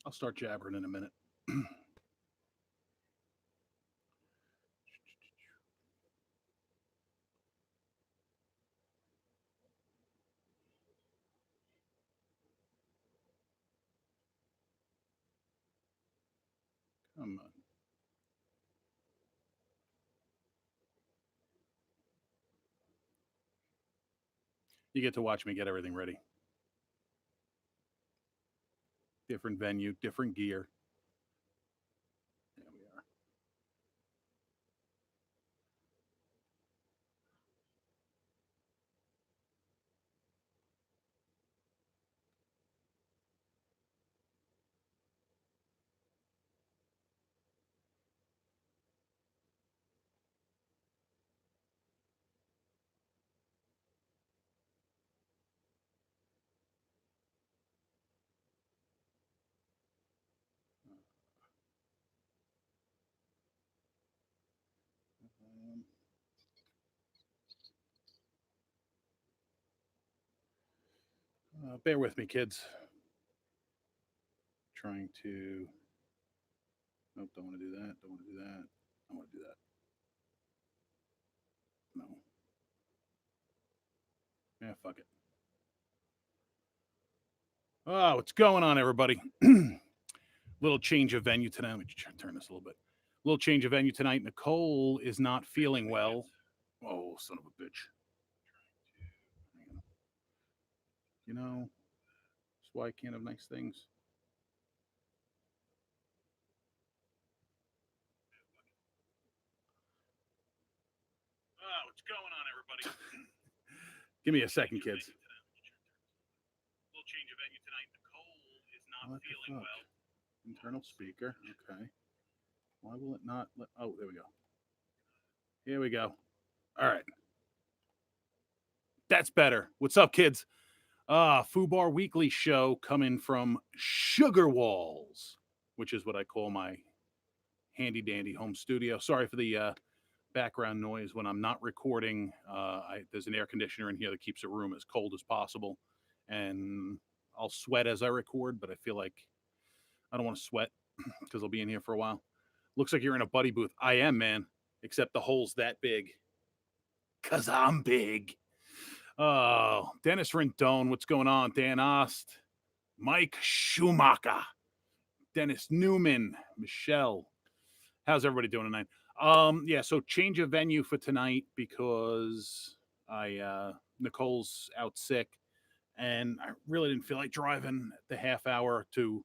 I'll start jabbering in a minute. Come on. You get to watch me get everything ready. Different venue, different gear. There we are. Um, bear with me, kids. Trying to. Nope, don't want to do that. Don't want to do that. I want to do that. No. Yeah, fuck it. Oh, what's going on, everybody? Little change of venue tonight. Let me turn this a little bit. Little change of venue tonight. Nicole is not feeling well. Oh, son of a bitch. You know, that's why I can't have nice things. Oh, what's going on, everybody? Give me a second, kids. Little change of venue tonight. Nicole is not feeling well. Internal speaker. Okay. Why will it not let? Oh, there we go. Here we go. All right. That's better. What's up, kids? Fubar Weekly show coming from Sugar Walls, which is what I call my handy dandy home studio. Sorry for the background noise when I'm not recording. There's an air conditioner in here that keeps the room as cold as possible, and I'll sweat as I record, but I feel like I don't want to sweat because I'll be in here for a while. Looks like you're in a buddy booth. I am, man, except the hole's that big. Because I'm big. Oh, Dennis Rendon, what's going on? Dan Ost, Mike Schumacher, Dennis Newman, Michelle. How's everybody doing tonight? Yeah, so change of venue for tonight because Nicole's out sick, and I really didn't feel like driving the half hour to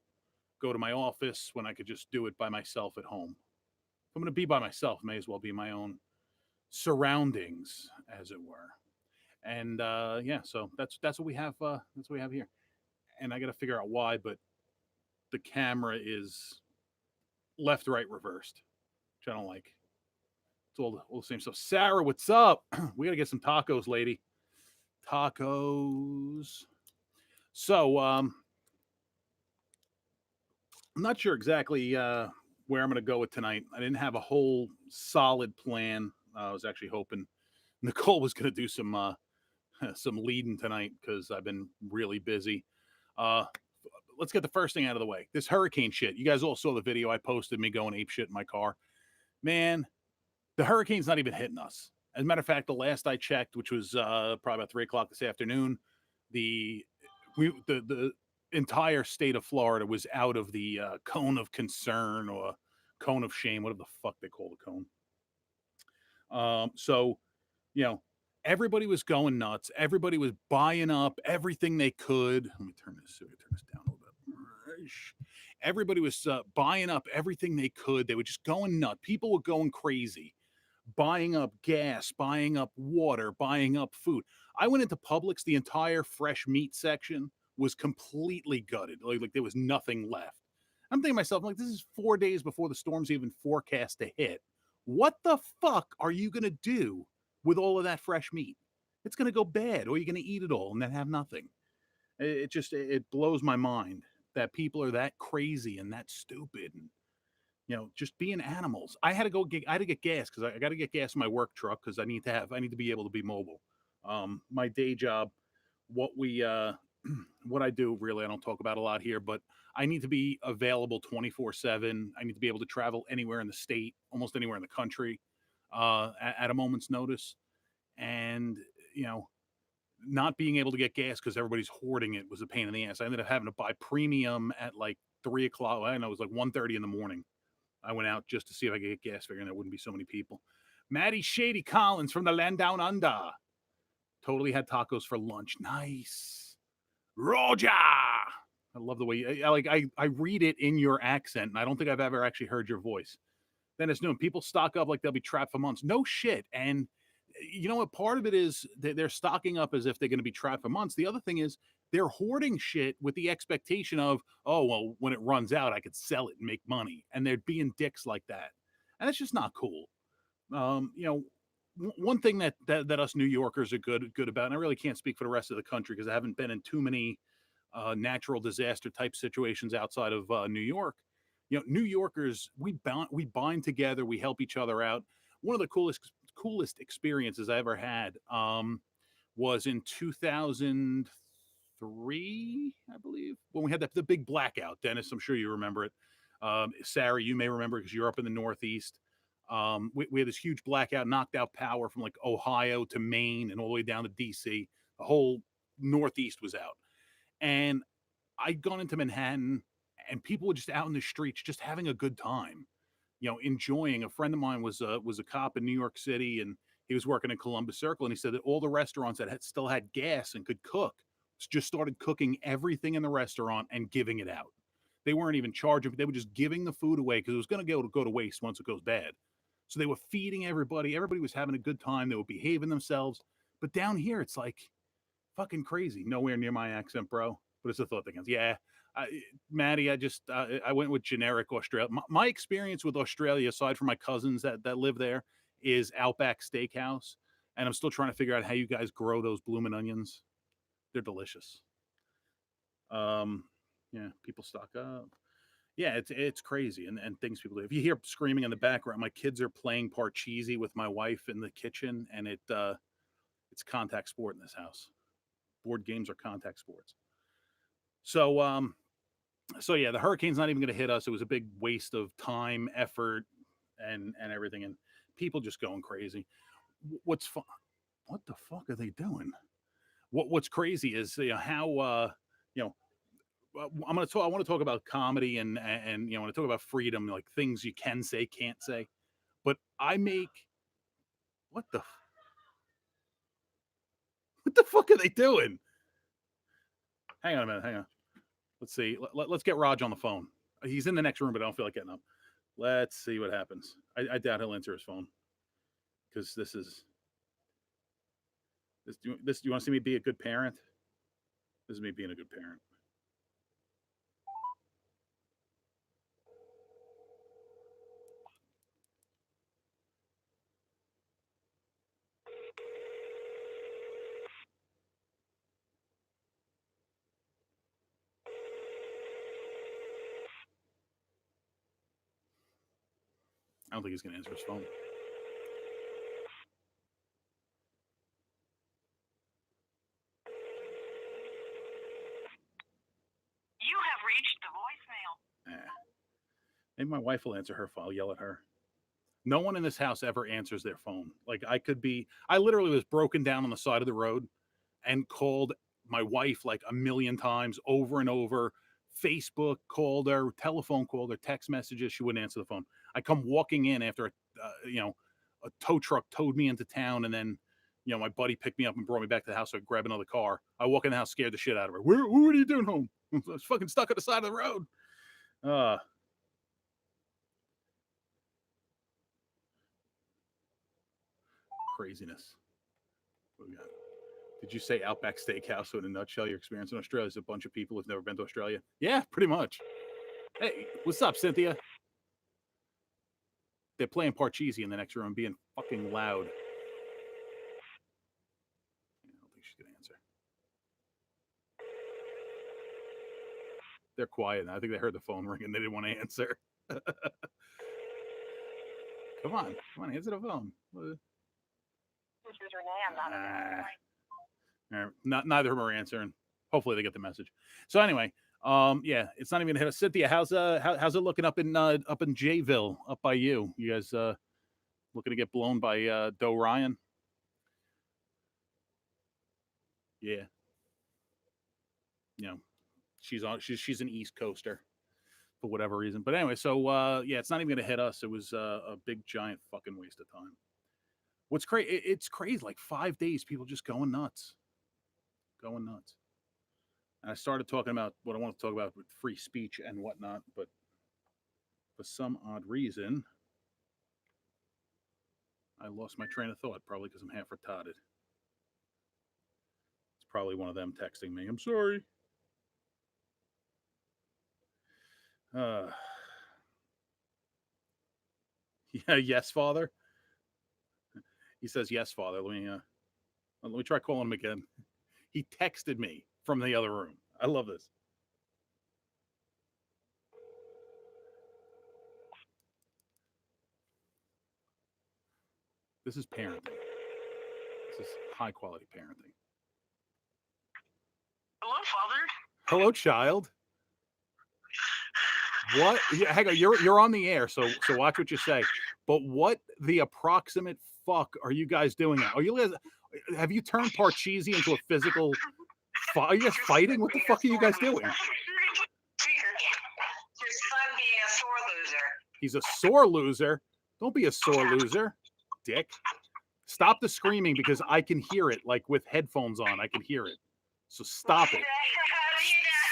go to my office when I could just do it by myself at home. If I'm going to be by myself, may as well be my own surroundings, as it were. And yeah, so that's what we have. That's what we have here. And I got to figure out why, but the camera is left, right, reversed, which I don't like. It's all the same stuff. Sarah, what's up? We got to get some tacos, lady. Tacos. So I'm not sure exactly where I'm going to go with tonight. I didn't have a whole solid plan. I was actually hoping Nicole was going to do some leading tonight because I've been really busy. Uh, let's get the first thing out of the way. This hurricane shit. You guys all saw the video I posted me going ape shit in my car. Man, the hurricane's not even hitting us. As a matter of fact, the last I checked, which was probably about 3 o'clock this afternoon, the the entire state of Florida was out of the cone of concern or cone of shame, whatever the fuck they call the cone. So, you know, everybody was going nuts. Everybody was buying up everything they could. Let me turn this down a little bit. Everybody was buying up everything they could. They were just going nuts. People were going crazy, buying up gas, buying up water, buying up food. I went into Publix. The entire fresh meat section was completely gutted. Like there was nothing left. I'm thinking to myself, I'm like, this is 4 days before the storm's even forecast to hit. What the fuck are you going to do with all of that fresh meat? It's going to go bad, or you're going to eat it all and then have nothing. It just it blows my mind that people are that crazy and that stupid and just being animals. I had to get gas because I got to get gas in my work truck because I need to be able to be mobile. My day job, what we what I do, really, I don't talk about a lot here, but I need to be available 24/7. I need to be able to travel anywhere in the state, almost anywhere in the country, at a moment's notice. And, you know, not being able to get gas because everybody's hoarding it was a pain in the ass. I ended up having to buy premium at like 3 o'clock. I don't know, it was like 1:30 in the morning. I went out just to see if I could get gas, figuring there wouldn't be so many people. Maddie Shady Collins from the land down under. Totally had tacos for lunch. Nice. Roger. I love the way I read it in your accent, and I don't think I've ever actually heard your voice. Dennis Noon, people stock up like they'll be trapped for months. No shit. And you know what? Part of it is they're stocking up as if they're going to be trapped for months. The other thing is they're hoarding shit with the expectation of, oh, well, when it runs out, I could sell it and make money. And they're being dicks like that. And it's just not cool. You know, one thing that us New Yorkers are good about, and I really can't speak for the rest of the country because I haven't been in too many natural disaster type situations outside of New York. You know, New Yorkers, we bind together, we help each other out. One of the coolest experiences I ever had was in 2003, I believe, when we had the big blackout. Dennis, I'm sure you remember it. Sarah, you may remember because you're up in the Northeast. We had this huge blackout, knocked out power from like Ohio to Maine and all the way down to DC. The whole Northeast was out. And I'd gone into Manhattan and people were just out in the streets, just having a good time, you know, enjoying. A friend of mine was a cop in New York City, and he was working in Columbus Circle, and he said that all the restaurants that still had gas and could cook just started cooking everything in the restaurant and giving it out. They weren't even charging; they were just giving the food away because it was going to go to waste once it goes bad. So they were feeding everybody. Everybody was having a good time. They were behaving themselves. But down here, it's like fucking crazy. Nowhere near my accent, bro. But it's a thought that counts. Yeah, Maddie, I went with generic Australia. My experience with Australia, aside from my cousins that live there, is Outback Steakhouse, and I'm still trying to figure out how you guys grow those bloomin' onions. They're delicious. Um, yeah, people stock up. Yeah, it's crazy, and things people do. If you hear screaming in the background, my kids are playing Parcheesi with my wife in the kitchen, and it's contact sport in this house. Board games are contact sports. So so yeah, the hurricane's not even going to hit us. It was a big waste of time, effort, and everything, and people just going crazy. What's fun? What the fuck are they doing? What's crazy is, you know, how you know, I'm gonna talk. I want to talk about comedy and you know, when I talk about freedom, like things you can say, can't say. But I make what the fuck are they doing? Hang on a minute. Hang on. Let's see. Let's get Raj on the phone. He's in the next room, but I don't feel like getting up. Let's see what happens. I doubt he'll answer his phone because this is this. Do you want to see me be a good parent? This is me being a good parent. I don't think he's going to answer his phone. You have reached the voicemail. Maybe my wife will answer her phone. I'll yell at her. No one in this house ever answers their phone. Like I literally was broken down on the side of the road and called my wife like a million times over and over. Facebook called her, telephone called her, text messages. She wouldn't answer the phone. I come walking in after you know, a tow truck towed me into town, and then, you know, my buddy picked me up and brought me back to the house so I could grab another car. I walk in the house, scared the shit out of her. What are you doing home? I was fucking stuck at the side of the road. Uh, Craziness. What we got? Did you say Outback Steakhouse? So in a nutshell, your experience in Australia is a bunch of people who've never been to Australia. Yeah, pretty much. Hey, what's up, Cynthia? They're playing Parcheesi in the next room, being fucking loud. I don't think she's gonna answer. They're quiet. I think they heard the phone ring and they didn't want to answer. Come on, answer the phone. This is Renee. I'm not Neither of them are answering. Hopefully they get the message. So anyway, yeah, it's not even hit us. Cynthia, how's it looking up in Jayville, up by you? You guys looking to get blown by Doe Ryan? Yeah, you know, she's an East Coaster for whatever reason. But anyway, so yeah, it's not even gonna hit us. It was a big giant fucking waste of time. What's crazy? It's crazy. Like 5 days, people just going nuts, going nuts. And I started talking about what I want to talk about with free speech and whatnot, but for some odd reason, I lost my train of thought. Probably because I'm half retarded. It's probably one of them texting me. I'm sorry. Yeah, yes, father. He says yes, father. Let me try calling him again. He texted me from the other room. I love this. This is parenting. This is high quality parenting. Hello, Father. Hello, child. What? Yeah, hang on. You're on the air, so watch what you say. But what the approximate fuck are you guys doing now? Are you guys? Have you turned Parcheesi into a physical? Are you guys fighting? What the fuck are you guys doing? His son being a sore loser. He's a sore loser. Don't be a sore loser, dick. Stop the screaming because I can hear it. Like with headphones on, I can hear it. So stop it.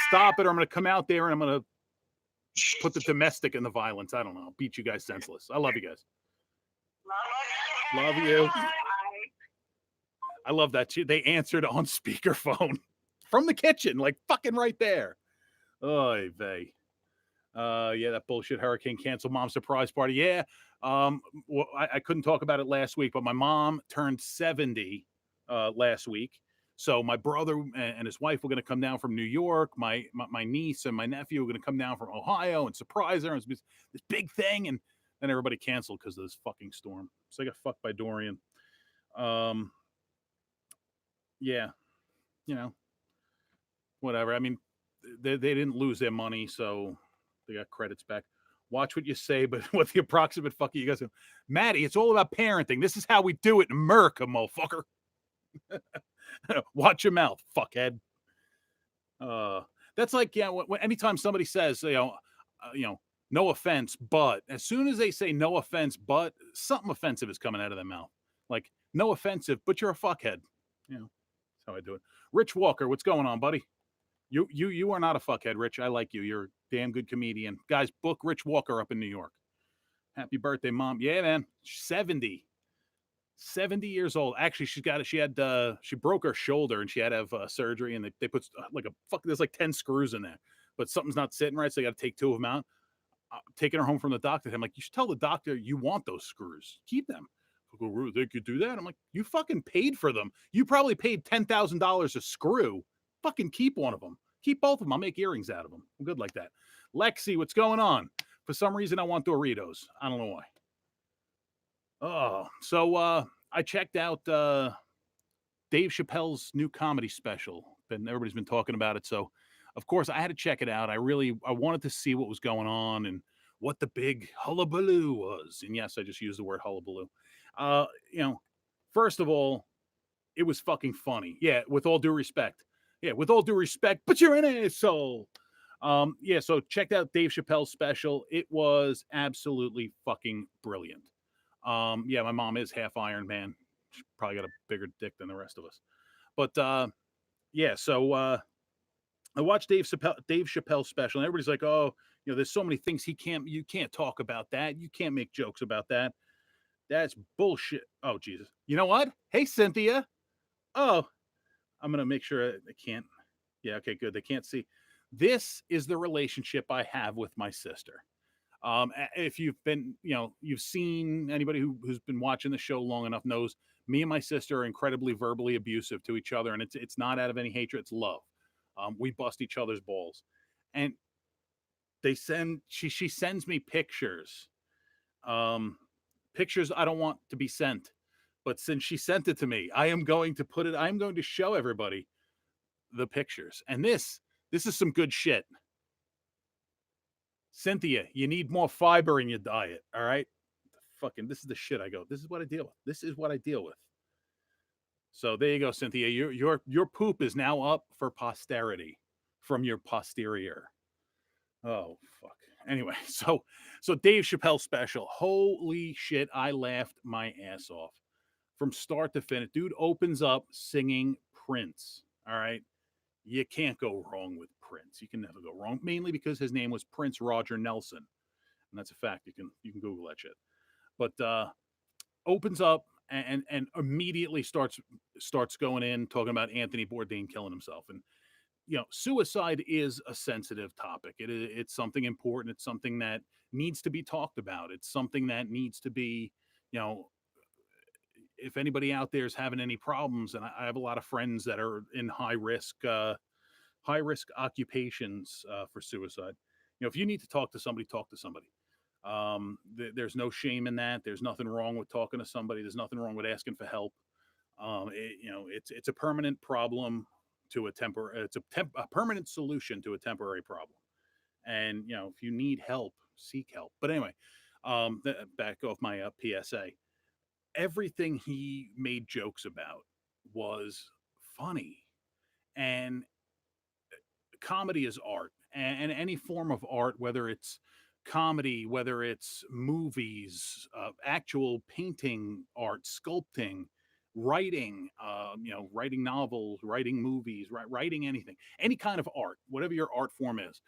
Stop it, or I'm going to come out there and I'm going to put the domestic in the violence. I don't know. Beat you guys senseless. I love you guys. Love you. I love that too. They answered on speakerphone from the kitchen, like fucking right there. Oy vey. Yeah, that bullshit hurricane canceled mom's surprise party. Yeah. Well, I couldn't talk about it last week, but my mom turned 70 last week. So my brother and his wife were going to come down from New York. My niece and my nephew were going to come down from Ohio and surprise her. It was this big thing, and then everybody canceled because of this fucking storm. So I got fucked by Dorian. Yeah, you know, whatever. I mean, they didn't lose their money, so they got credits back. Watch what you say, but what the approximate fuck are you guys doing? Maddie, it's all about parenting. This is how we do it in America, motherfucker. Watch your mouth, fuckhead. That's like, yeah, anytime somebody says, no offense, but as soon as they say no offense, but something offensive is coming out of their mouth. Like, no offensive, but you're a fuckhead. You know, that's how I do it. Rich Walker, what's going on, buddy? You are not a fuckhead, Rich. I like you. You're a damn good comedian. Guys, book Rich Walker up in New York. Happy birthday, Mom. Yeah, man. 70 years old. Actually, she broke her shoulder and she had to have surgery, and they put there's like 10 screws in there, but something's not sitting right, so they got to take 2 of them out. Taking her home from the doctor, I'm like, you should tell the doctor you want those screws. Keep them. They could do that. I'm like, you fucking paid for them. You probably paid $10,000 a screw. Fucking keep one of them. Keep both of them. I'll make earrings out of them. I'm good like that. Lexi, what's going on? For some reason, I want Doritos. I don't know why. Oh, so I checked out Dave Chappelle's new comedy special. Everybody's been talking about it. So, of course, I had to check it out. I wanted to see what was going on and what the big hullabaloo was. And yes, I just used the word hullabaloo. First of all, it was fucking funny. Yeah, with all due respect. Yeah, with all due respect, but you're an asshole. Yeah, so checked out Dave Chappelle's special. It was absolutely fucking brilliant. Yeah, my mom is half Iron Man. She probably got a bigger dick than the rest of us. But yeah, so I watched Dave Chappelle's special, and everybody's like, "Oh, there's so many things you can't talk about that. You can't make jokes about that. That's bullshit." Oh, Jesus. You know what? Hey, Cynthia. Oh, I'm going to make sure they can't. Yeah, okay, good. They can't see. This is the relationship I have with my sister. If you've been, you've seen anybody who's been watching the show long enough knows me and my sister are incredibly verbally abusive to each other, and it's not out of any hatred, it's love. We bust each other's balls, and she sends me pictures, pictures I don't want to be sent, but since she sent it to me, I am going to show everybody the pictures. And this is some good shit. Cynthia, you need more fiber in your diet. All right. Fucking, this is the shit I go. This is what I deal with. This is what I deal with. So there you go, Cynthia. Your poop is now up for posterity from your posterior. Oh fuck. Anyway, so Dave Chappelle special. Holy shit, I laughed my ass off from start to finish. Dude opens up singing Prince. All right. You can't go wrong with Prince. You can never go wrong, mainly because his name was Prince Roger Nelson. And that's a fact. You can Google that shit. But opens up and immediately starts going in talking about Anthony Bourdain killing himself. And suicide is a sensitive topic. It's something important. It's something that needs to be talked about. It's something that needs to be, if anybody out there is having any problems, and I have a lot of friends that are in high risk occupations for suicide. If you need to talk to somebody, talk to somebody. There's no shame in that. There's nothing wrong with talking to somebody. There's nothing wrong with asking for help. It's a permanent problem to a a permanent solution to a temporary problem. And if you need help, seek help. But anyway, back off my PSA. Everything he made jokes about was funny, and comedy is art, and any form of art, whether it's comedy, whether it's movies, actual painting art, sculpting, writing, writing novels, writing movies, writing anything, any kind of art, whatever your art form is,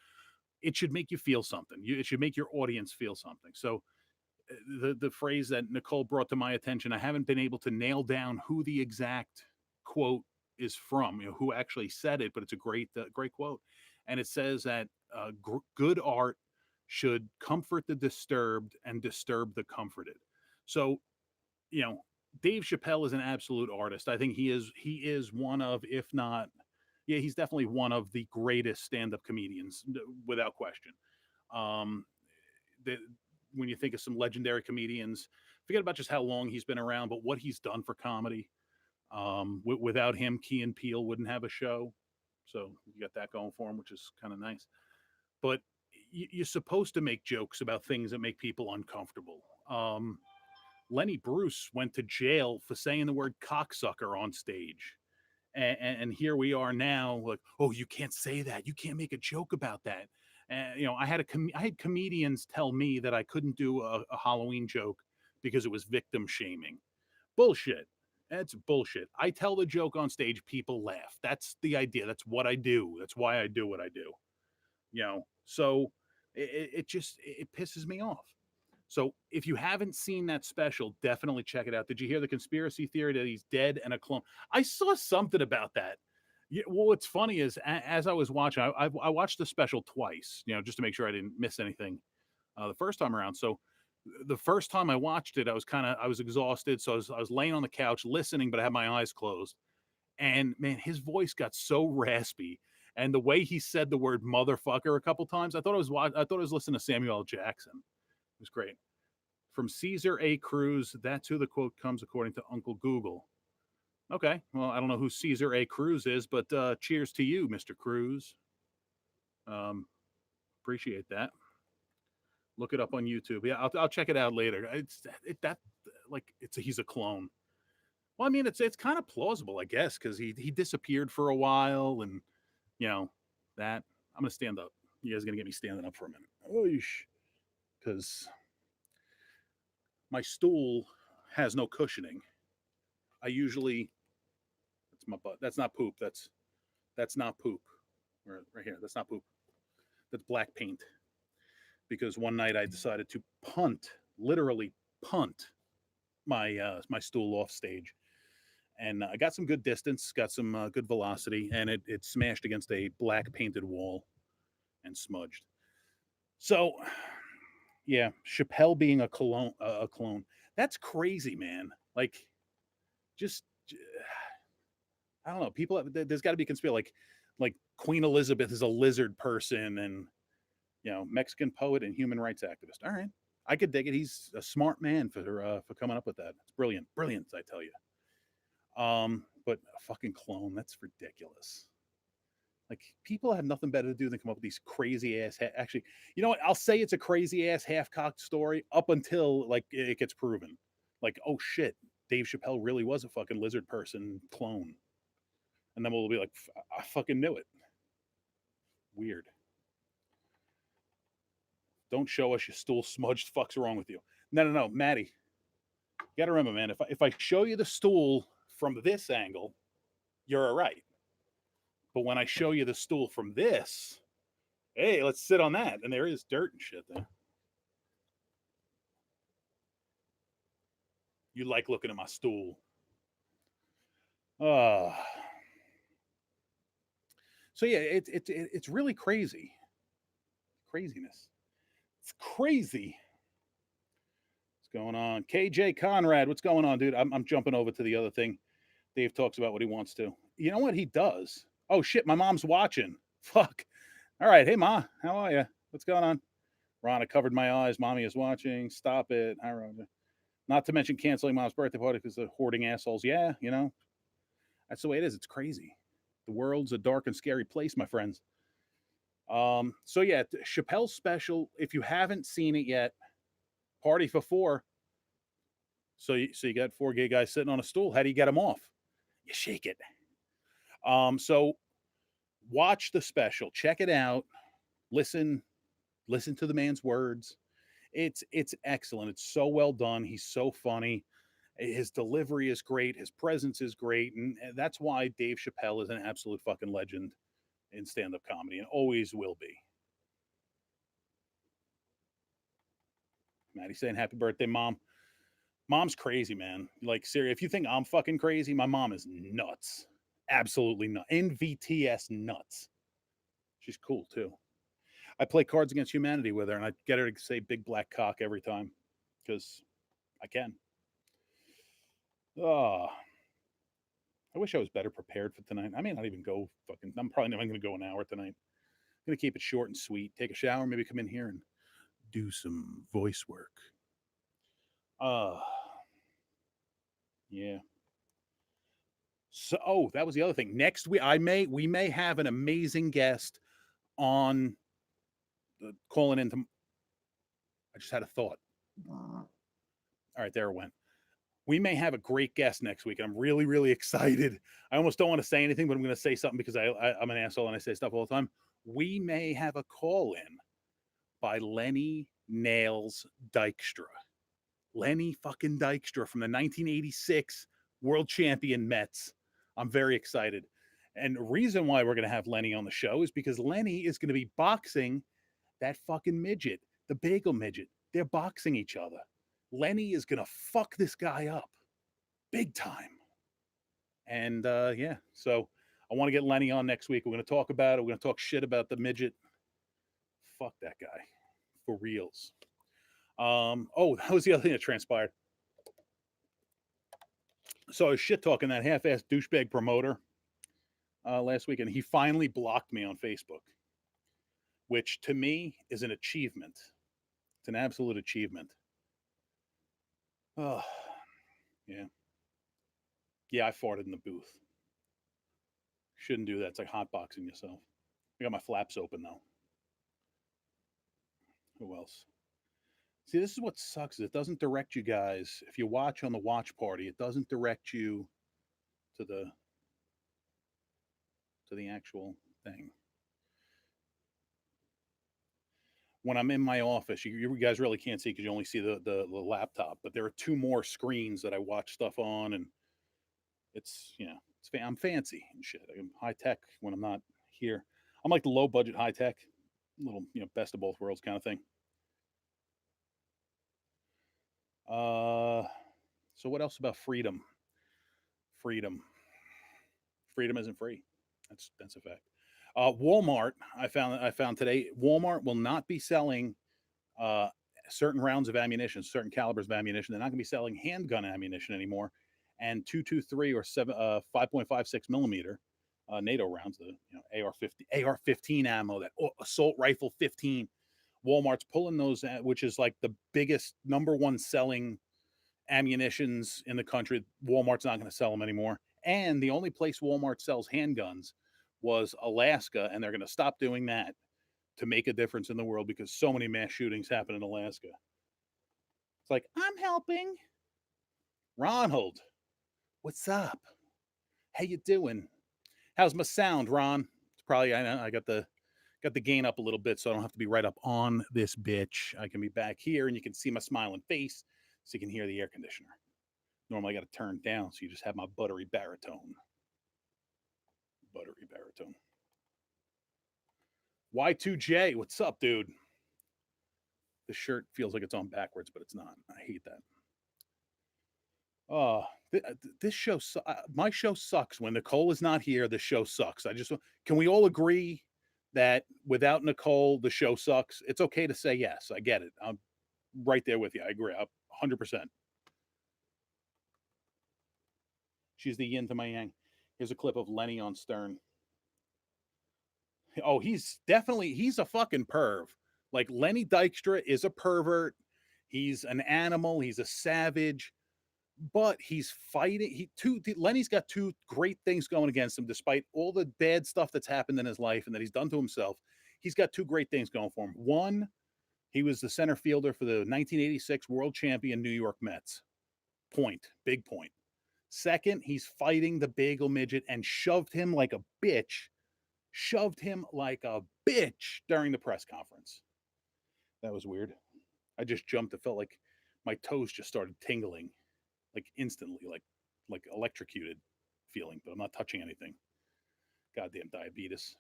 it should make you feel something. It should make your audience feel something. So the phrase that Nicole brought to my attention, I haven't been able to nail down who the exact quote is from, who actually said it, but it's a great quote. And it says that good art should comfort the disturbed and disturb the comforted. So, Dave Chappelle is an absolute artist. I think he is one of, if not, yeah, he's definitely one of the greatest stand-up comedians, without question. The, when you think of some legendary comedians, forget about just how long he's been around, but what he's done for comedy. Without him, Key and Peele wouldn't have a show. So you got that going for him, which is kind of nice. But you're supposed to make jokes about things that make people uncomfortable. Lenny Bruce went to jail for saying the word cocksucker on stage. And here we are now, like, oh, you can't say that. You can't make a joke about that. And I had comedians tell me that I couldn't do a Halloween joke because it was victim shaming. Bullshit. That's bullshit. I tell the joke on stage, people laugh. That's the idea. That's what I do. That's why I do what I do. So it just pisses me off. So if you haven't seen that special, definitely check it out. Did you hear the conspiracy theory that he's dead and a clone? I saw something about that. Yeah, well, what's funny is as I was watching, I watched the special twice, just to make sure I didn't miss anything the first time around. So the first time I watched it, I was exhausted. So I was laying on the couch listening, but I had my eyes closed. And man, his voice got so raspy. And the way he said the word motherfucker a couple times, I thought I was listening to Samuel L. Jackson. It was great. From Caesar A. Cruz, that's who the quote comes according to Uncle Google. Okay, well, I don't know who Caesar A. Cruz is, but cheers to you, Mr. Cruz. Appreciate that. Look it up on YouTube. Yeah, I'll check it out later. He's a clone. Well, I mean, it's kind of plausible, I guess, because he disappeared for a while, and that. I'm gonna stand up. You guys are gonna get me standing up for a minute. Because my stool has no cushioning. I usually, that's my butt. That's not poop. That's not poop. Right here. That's not poop. That's black paint. Because one night I decided to literally punt my my stool off stage, and I got some good distance, got some good velocity, and it smashed against a black painted wall and smudged. So, yeah, Chappelle being a clone, that's crazy, man. Like, just I don't know. People, there's got to be conspiracy. Like Queen Elizabeth is a lizard person, and Mexican poet and human rights activist. All right, I could dig it. He's a smart man for coming up with that. It's brilliant, I tell you. But a fucking clone, that's ridiculous. Like, people have nothing better to do than come up with these crazy ass. Actually, you know what? I'll say it's a crazy ass half cocked story up until like it gets proven. Like, oh shit, Dave Chappelle really was a fucking lizard person clone, and then we'll be like, I fucking knew it. Weird. Don't show us your stool smudged. Fuck's wrong with you? No, Maddie. You got to remember, man. If I show you the stool from this angle, you're all right. But when I show you the stool from this, hey, let's sit on that. And there is dirt and shit there. You like looking at my stool. So yeah, it's really crazy. Craziness. It's crazy. What's going on? KJ Conrad, what's going on, dude? I'm jumping over to the other thing. Dave talks about what he wants to. You know what he does? Oh shit, my mom's watching. Fuck. All right, hey ma, how are you? What's going on? Ron, I covered my eyes. Mommy is watching. Stop it. Hi, Roger. Not to mention canceling mom's birthday party because the hoarding assholes. Yeah, you know, that's the way it is. It's crazy. The world's a dark and scary place, my friends. So yeah, Chappelle's special. If you haven't seen it yet, Party for Four. So you got four gay guys sitting on a stool. How do you get them off? You shake it. So watch the special. Check it out. Listen to the man's words. It's excellent. It's so well done. He's so funny. His delivery is great. His presence is great, and that's why Dave Chappelle is an absolute fucking legend in stand-up comedy and always will be. Maddie saying happy birthday, mom. Mom's crazy, man. Like, seriously, if you think I'm fucking crazy, my mom is nuts. Absolutely nuts. NVTS nuts. She's cool too. I play Cards Against Humanity with her, and I get her to say big black cock every time because I can. Oh, I wish I was better prepared for tonight. I may not even go fucking. I'm probably not going to go an hour tonight. I'm going to keep it short and sweet. Take a shower, maybe come in here and do some voice work. Yeah. So, oh, that was the other thing. Next week, we may have an amazing guest on calling into. I just had a thought. All right, there it went. We may have a great guest next week. I'm really, really excited. I almost don't want to say anything, but I'm going to say something because I'm an asshole and I say stuff all the time. We may have a call in by Lenny Nails Dykstra. Lenny fucking Dykstra from the 1986 world champion Mets. I'm very excited. And the reason why we're going to have Lenny on the show is because Lenny is going to be boxing that fucking midget, the bagel midget. They're boxing each other. Lenny is going to fuck this guy up big time. And yeah, so I want to get Lenny on next week. We're going to talk about it. We're going to talk shit about the midget. Fuck that guy. For reals. Oh, that was the other thing that transpired. So I was shit talking that half-assed douchebag promoter last week, and he finally blocked me on Facebook, which to me is an achievement. It's an absolute achievement. Oh, yeah. Yeah, I farted in the booth. Shouldn't do that. It's like hotboxing yourself. I got my flaps open though. Who else? See, this is what sucks. Is it doesn't direct you guys. If you watch on the watch party, it doesn't direct you to the actual thing. When I'm in my office, you guys really can't see because you only see the laptop. But there are two more screens that I watch stuff on, and it's I'm fancy and shit. I'm high tech when I'm not here. I'm like the low budget high tech, little best of both worlds kind of thing. So what else about freedom? Freedom isn't free. That's a fact. Walmart, I found today, Walmart will not be selling certain rounds of ammunition, certain calibers of ammunition. They're not going to be selling handgun ammunition anymore, and 223 or 5.56 millimeter NATO rounds, the AR-15 ammo, that assault rifle 15. Walmart's pulling those, which is like the biggest number one selling ammunitions in the country. Walmart's not going to sell them anymore. And the only place Walmart sells handguns, was Alaska, and they're going to stop doing that to make a difference in the world because so many mass shootings happen in Alaska. It's like, I'm helping. Ronald, what's up? How you doing? How's my sound, Ron? It's probably I know I got the gain up a little bit so I don't have to be right up on this bitch. I can be back here and you can see my smiling face so you can hear the air conditioner. Normally I got to turn down so you just have my buttery baritone. Buttery baritone. Y2J, what's up, dude? The shirt feels like it's on backwards, but it's not. I hate that. Oh, this show, my show sucks. When Nicole is not here, the show sucks. Can we all agree that without Nicole, the show sucks? It's okay to say yes. I get it. I'm right there with you. I agree. 100%. She's the yin to my yang. Here's a clip of Lenny on Stern. Oh, he's a fucking perv. Like Lenny Dykstra is a pervert. He's an animal. He's a savage. But he's fighting. Lenny's got two great things going against him, despite all the bad stuff that's happened in his life and that he's done to himself. He's got two great things going for him. One, he was the center fielder for the 1986 world champion New York Mets. Big point. Second, he's fighting the bagel midget and shoved him like a bitch during the press conference. That was weird. I just jumped. It felt like my toes just started tingling. Like instantly, like electrocuted feeling, but I'm not touching anything. Goddamn diabetes.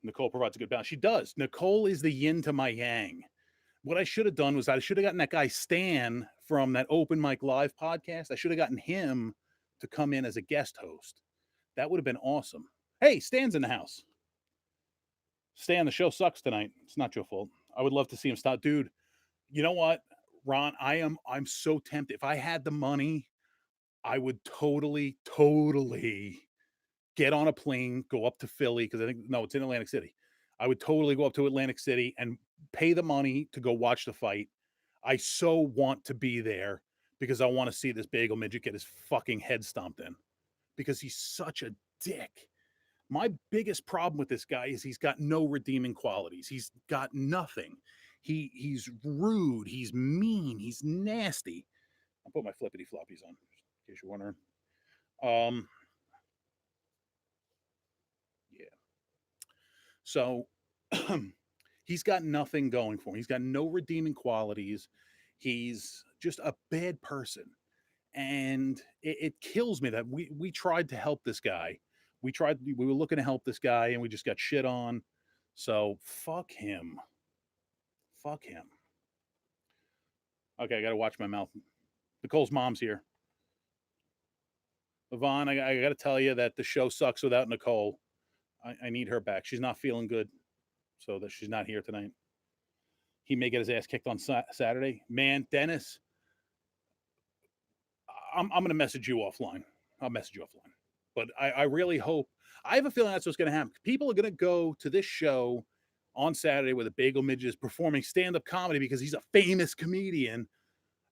Nicole provides a good balance. She does. Nicole is the yin to my yang. What I should have done was I should have gotten that guy Stan from that Open Mic Live podcast. I should have gotten him to come in as a guest host. That would have been awesome. Hey, Stan's in the house. Stan, the show sucks tonight. It's not your fault. I would love to see him stop. Dude, you know what? Ron, I'm so tempted. If I had the money, I would totally get on a plane, go up to Philly because it's in Atlantic City. I would totally go up to Atlantic City and pay the money to go watch the fight. I so want to be there because I want to see this bagel midget get his fucking head stomped in because he's such a dick. My biggest problem with this guy is he's got no redeeming qualities. He's got nothing. He's rude. He's mean. He's nasty. I'll put my flippity floppies on, in case you're wondering. Yeah. So he's got nothing going for him. He's got no redeeming qualities. He's just a bad person. And it kills me that we tried to help this guy. We were looking to help this guy and we just got shit on. So fuck him. Fuck him. Okay, I got to watch my mouth. Nicole's mom's here. Yvonne, I got to tell you that the show sucks without Nicole. I need her back. She's not feeling good, so that she's not here tonight. He may get his ass kicked on Saturday. Man, Dennis, I'm going to message you offline. I'll message you offline. But I really hope, I have a feeling that's what's going to happen. People are going to go to this show on Saturday where the bagel midget is performing stand-up comedy because he's a famous comedian.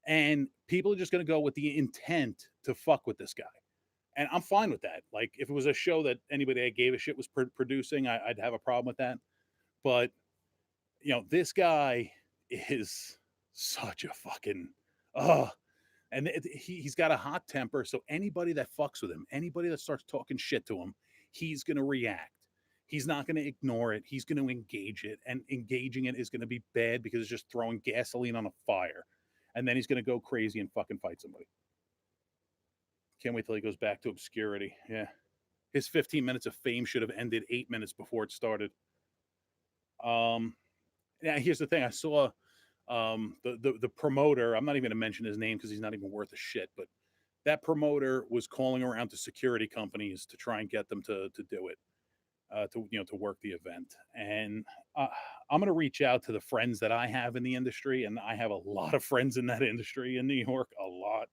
And people are just going to go with the intent to fuck with this guy. And I'm fine with that. Like, if it was a show that anybody that gave a shit was producing, I'd have a problem with that. But, this guy is such a fucking, and he's got a hot temper. So anybody that fucks with him, anybody that starts talking shit to him, he's going to react. He's not going to ignore it. He's going to engage it. And engaging it is going to be bad because it's just throwing gasoline on a fire. And then he's going to go crazy and fucking fight somebody. Can't wait till he goes back to obscurity. Yeah. His 15 minutes of fame should have ended 8 minutes before it started. Now, here's the thing. I saw the promoter. I'm not even going to mention his name because he's not even worth a shit. But that promoter was calling around to security companies to try and get them to do it. To work the event. And I'm going to reach out to the friends that I have in the industry. And I have a lot of friends in that industry in New York, a lot.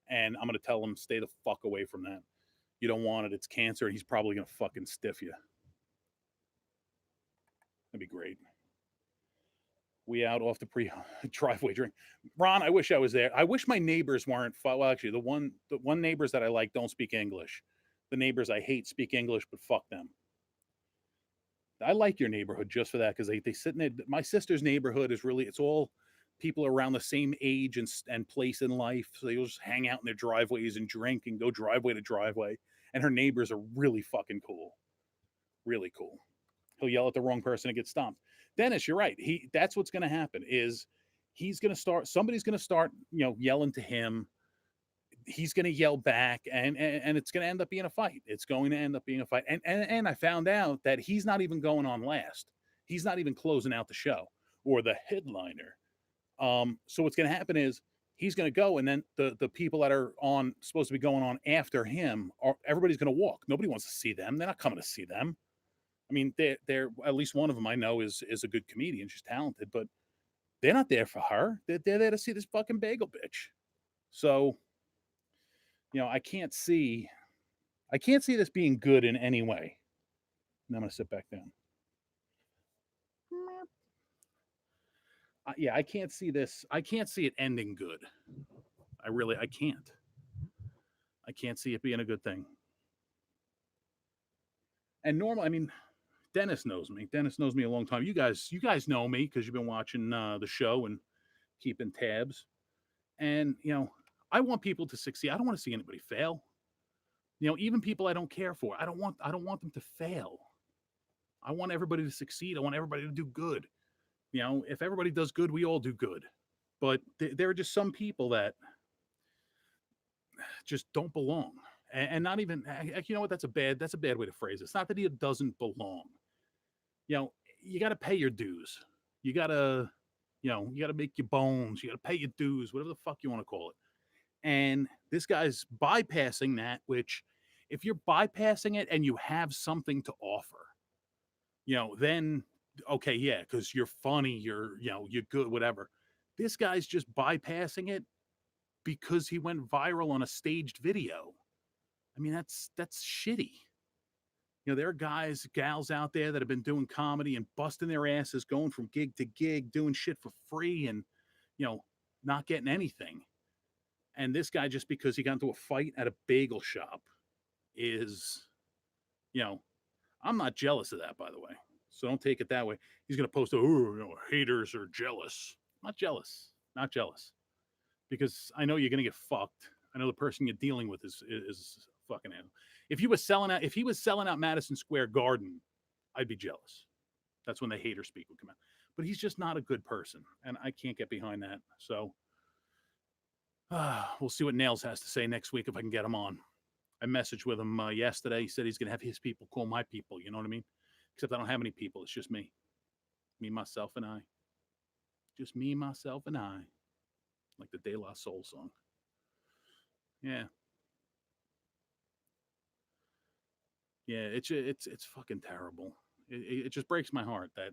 And I'm going to tell them, stay the fuck away from that. You don't want it. It's cancer. And he's probably going to fucking stiff you. That'd be great. We out off the driveway drink. Ron, I wish I was there. I wish my neighbors weren't. Well, actually, the one neighbors that I like don't speak English. The neighbors I hate speak English, but fuck them. I like your neighborhood just for that because they sit in it. My sister's neighborhood is really, it's all people around the same age and place in life. So they'll just hang out in their driveways and drink and go driveway to driveway. And her neighbors are really fucking cool. Really cool. He'll yell at the wrong person and get stomped. Dennis, you're right. That's what's going to happen is somebody's going to start, yelling to him. He's going to yell back and it's going to end up being a fight. It's going to end up being a fight. And I found out that he's not even going on last. He's not even closing out the show or the headliner. So what's going to happen is he's going to go, and then the people that are supposed to be going on after him everybody's going to walk. Nobody wants to see them. They're not coming to see them. I mean, they're at least one of them I know is a good comedian. She's talented, but they're not there for her. They're there to see this fucking bagel bitch. So, I can't see this being good in any way. And I'm going to sit back down. I can't see this. I can't see it ending good. I can't. I can't see it being a good thing. And I mean, Dennis knows me. Dennis knows me a long time. You guys know me because you've been watching the show and keeping tabs. And I want people to succeed. I don't want to see anybody fail. Even people I don't care for. I don't want them to fail. I want everybody to succeed. I want everybody to do good. If everybody does good, we all do good. But there are just some people that just don't belong. And not even, you know what? That's a bad way to phrase it. It's not that he doesn't belong. You got to pay your dues. You got to make your bones. You got to pay your dues, whatever the fuck you want to call it. And this guy's bypassing that, which if you're bypassing it and you have something to offer, then okay, yeah, because you're funny, you're good, whatever. This guy's just bypassing it because he went viral on a staged video. I mean, that's shitty. There are gals out there that have been doing comedy and busting their asses, going from gig to gig, doing shit for free and, not getting anything. And this guy, just because he got into a fight at a bagel shop is, I'm not jealous of that, by the way. So don't take it that way. He's going to post, haters are jealous. Not jealous. Not jealous. Because I know you're going to get fucked. I know the person you're dealing with is fucking animal. If he was selling out Madison Square Garden, I'd be jealous. That's when the hater speak would come out. But he's just not a good person, and I can't get behind that. So we'll see what Nails has to say next week if I can get him on. I messaged with him yesterday. He said he's going to have his people call my people. You know what I mean? Except I don't have any people. It's just me. Me, myself, and I. Just me, myself, and I. Like the De La Soul song. Yeah. Yeah, it's fucking terrible. It just breaks my heart that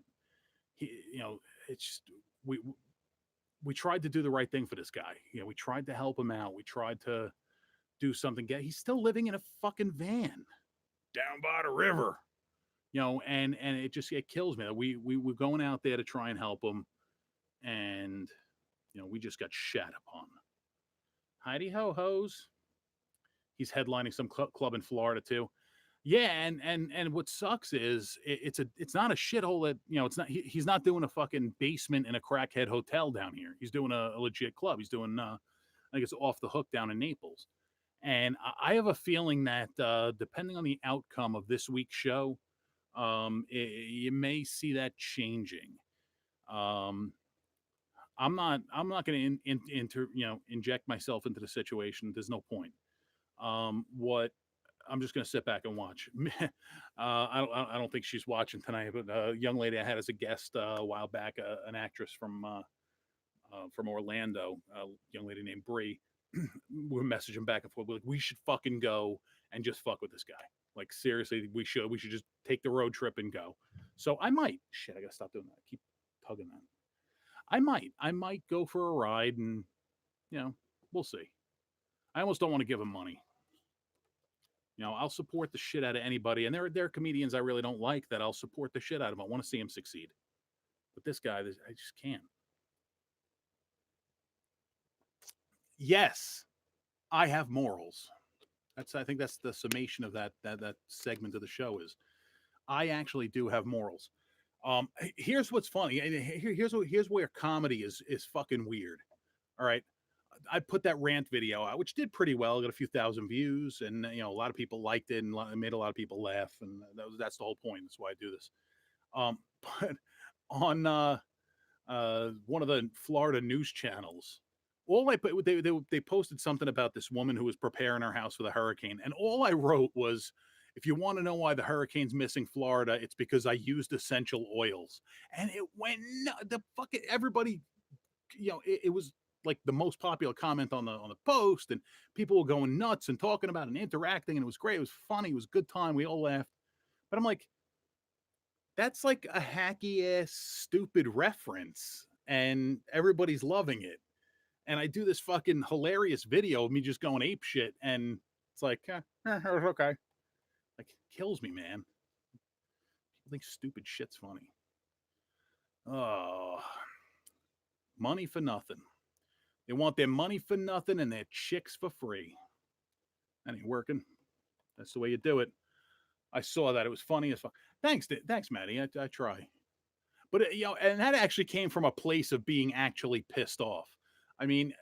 it's just, we tried to do the right thing for this guy. We tried to help him out. We tried to do something. He's still living in a fucking van down by the river. And it kills me that we were going out there to try and help him, and we just got shat upon. Heidi ho hos. He's headlining some club in Florida too. Yeah, and what sucks is it's not a shithole that it's not. He's not doing a fucking basement in a crackhead hotel down here. He's doing a legit club. He's doing I think it's Off the Hook down in Naples. And I have a feeling that depending on the outcome of this week's show, you may see that changing. I'm not going to inject myself into the situation. There's no point. I'm just going to sit back and watch. I don't think she's watching tonight, but a young lady I had as a guest a while back, an actress from Orlando, a young lady named Bree. We're messaging back and forth. We're like, we should fucking go and just fuck with this guy. Like, seriously, we should just take the road trip and go. So I might. Shit, I gotta stop doing that. Keep tugging that. I might go for a ride, and we'll see. I almost don't want to give him money. I'll support the shit out of anybody, and there are comedians I really don't like that I'll support the shit out of. I want to see him succeed, but this guy, I just can't. Yes, I have morals. I think that's the summation of that segment of the show is I actually do have morals. Here's what's funny. Here's where comedy is fucking weird. All right. I put that rant video out, which did pretty well. Got a few thousand views, and a lot of people liked it, and it made a lot of people laugh, and that's the whole point. That's why I do this. Um, but on one of the Florida news channels, all I put they posted something about this woman who was preparing her house for the hurricane, and all I wrote was, "If you want to know why the hurricane's missing Florida, it's because I used essential oils." And it went the fucking everybody, it was like the most popular comment on the post, and people were going nuts and talking about it and interacting, and it was great. It was funny. It was a good time. We all laughed. But I'm like, that's like a hacky ass stupid reference, and everybody's loving it. And I do this fucking hilarious video of me just going ape shit, and it's like, okay, like kills me, man. People think stupid shit's funny. Oh, money for nothing. They want their money for nothing and their chicks for free. That ain't working. That's the way you do it. I saw that. It was funny as fuck. Thanks, Maddie. I try. But and that actually came from a place of being actually pissed off. I mean,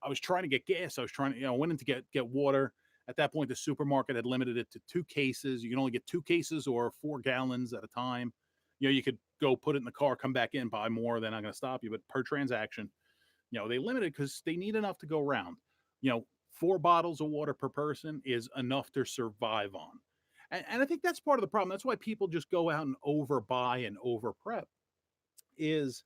I was trying to get gas. I was trying to, went in to get water. At that point, the supermarket had limited it to 2 cases. You can only get 2 cases or 4 gallons at a time. You could go put it in the car, come back in, buy more. They're not going to stop you, but per transaction, they limit it because they need enough to go around. 4 bottles of water per person is enough to survive on. And I think that's part of the problem. That's why people just go out and overbuy and over prep is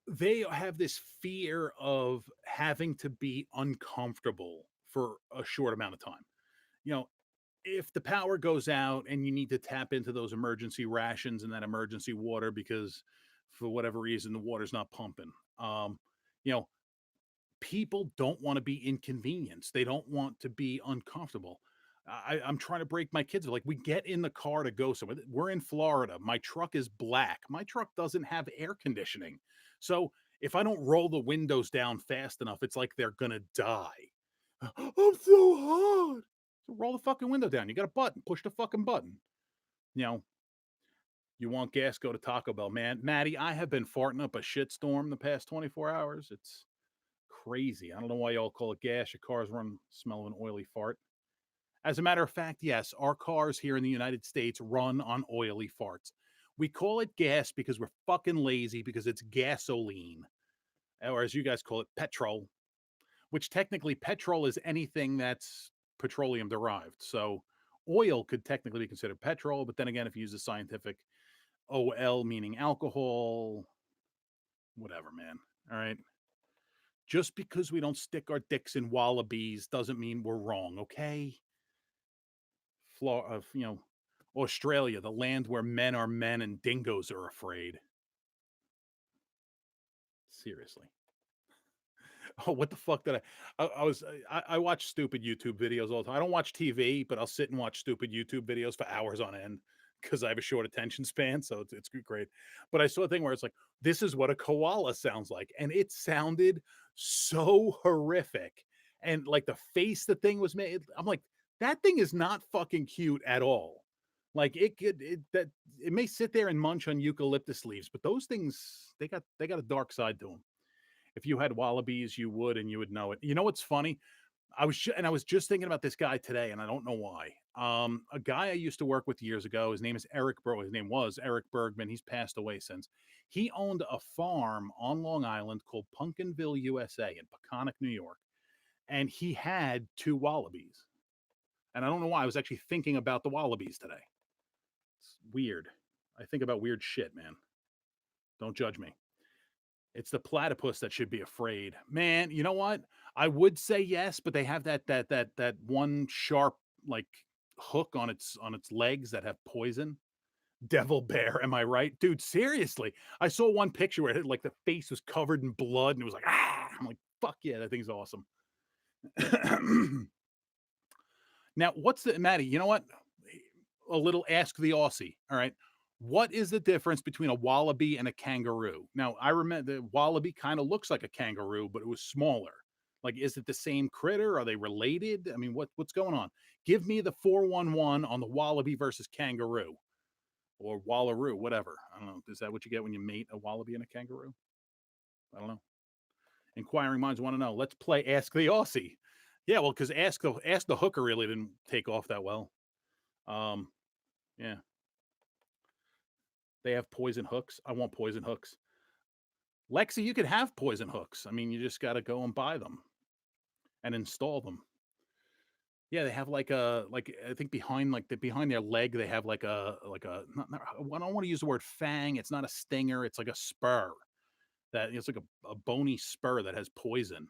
they have this fear of having to be uncomfortable for a short amount of time. You know, if the power goes out and you need to tap into those emergency rations and that emergency water because for whatever reason the water's not pumping, you know, people don't want to be inconvenienced. They don't want to be uncomfortable. I'm trying to break my kids. Like, we get in the car to go somewhere. We're in Florida. My truck is black. My truck doesn't have air conditioning. So if I don't roll the windows down fast enough, it's like they're going to die. I'm so hot. So roll the fucking window down. You got a button. Push the fucking button. You know, you want gas, go to Taco Bell. Man, Maddie, I have been farting up a shitstorm the past 24 hours. It's crazy. I don't know why y'all call it gas. Your cars run smell of an oily fart. As a matter of fact, yes, our cars here in the United States run on oily farts. We call it gas because we're fucking lazy because it's gasoline, or as you guys call it, petrol, which technically petrol is anything that's petroleum derived. So oil could technically be considered petrol, but then again, if you use the scientific OL meaning alcohol, whatever, man. All right. Just because we don't stick our dicks in wallabies doesn't mean we're wrong, okay? Australia, the land where men are men and dingoes are afraid. Seriously. Oh, what the fuck did I watch stupid YouTube videos all the time. I don't watch TV, but I'll sit and watch stupid YouTube videos for hours on end because I have a short attention span. So it's great. But I saw a thing where it's like, this is what a koala sounds like. And it sounded so horrific. And like the face the thing was made, I'm like, that thing is not fucking cute at all. Like it may sit there and munch on eucalyptus leaves, but those things they got a dark side to them. If you had wallabies, you would, and you would know it. You know what's funny? I was just thinking about this guy today, and I don't know why. A guy I used to work with years ago. His name is Eric Bro. His name was Eric Bergman. He's passed away since. He owned a farm on Long Island called Pumpkinville, USA, in Peconic, New York, and he had 2 wallabies. And I don't know why. I was actually thinking about the wallabies today. It's weird. I think about weird shit, man. Don't judge me. It's the platypus that should be afraid. Man, you know what? I would say yes, but they have that one sharp like hook on its legs that have poison. Devil bear, am I right? Dude, seriously. I saw one picture where it had, like the face was covered in blood and it was like, ah, I'm like, fuck yeah, that thing's awesome. Now, Maddie, you know what? A little ask the Aussie. All right. What is the difference between a wallaby and a kangaroo? Now, I remember the wallaby kind of looks like a kangaroo, but it was smaller. Like, is it the same critter? Are they related? I mean, what's going on? Give me the 411 on the wallaby versus kangaroo or wallaroo, whatever. I don't know. Is that what you get when you mate a wallaby and a kangaroo? I don't know. Inquiring minds want to know. Let's play Ask the Aussie. Yeah, well, because Ask the Hooker really didn't take off that well. Yeah, they have poison hooks. I want poison hooks. Lexi, you could have poison hooks. I mean, you just got to go and buy them and install them. Yeah, they have like I think behind their leg they have like a not, I don't want to use the word fang. It's not a stinger. It's like a spur that it's like a bony spur that has poison.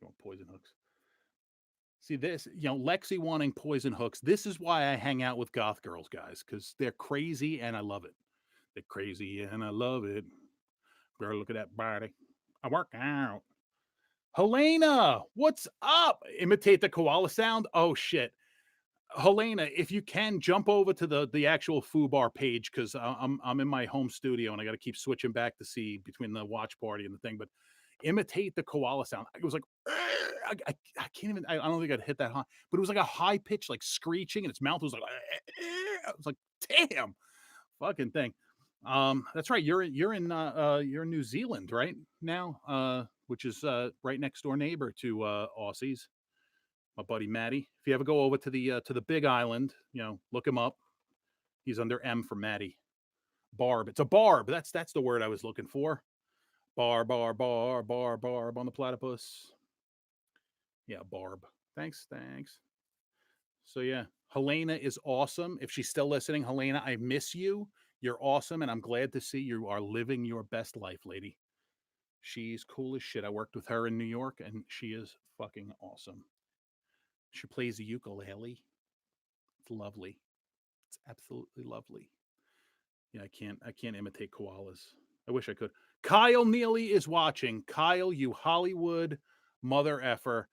You want poison hooks? See this, Lexi wanting poison hooks. This is why I hang out with goth girls, guys, because they're crazy and I love it. They're crazy and I love it. Girl, look at that body. I work out. Helena, what's up? Imitate the koala sound? Oh shit. Helena, if you can jump over to the actual FooBar page because I'm in my home studio and I got to keep switching back to see between the watch party and the thing. But imitate the koala sound. It was like I can't even. I don't think I'd hit that high, but it was like a high pitch, like screeching, and its mouth was like. I was like, damn, fucking thing. That's right. You're in New Zealand right now, which is right next door neighbor to Aussies. My buddy Matty. If you ever go over to the Big Island, look him up. He's under M for Matty. Barb. It's a barb. That's the word I was looking for. Barb on the platypus. Yeah, Barb. Thanks. So yeah, Helena is awesome. If she's still listening, Helena, I miss you. You're awesome, and I'm glad to see you are living your best life, lady. She's cool as shit. I worked with her in New York, and she is fucking awesome. She plays the ukulele. It's lovely. It's absolutely lovely. Yeah, I can't imitate koalas. I wish I could. Kyle Neely is watching. Kyle, you Hollywood mother effer.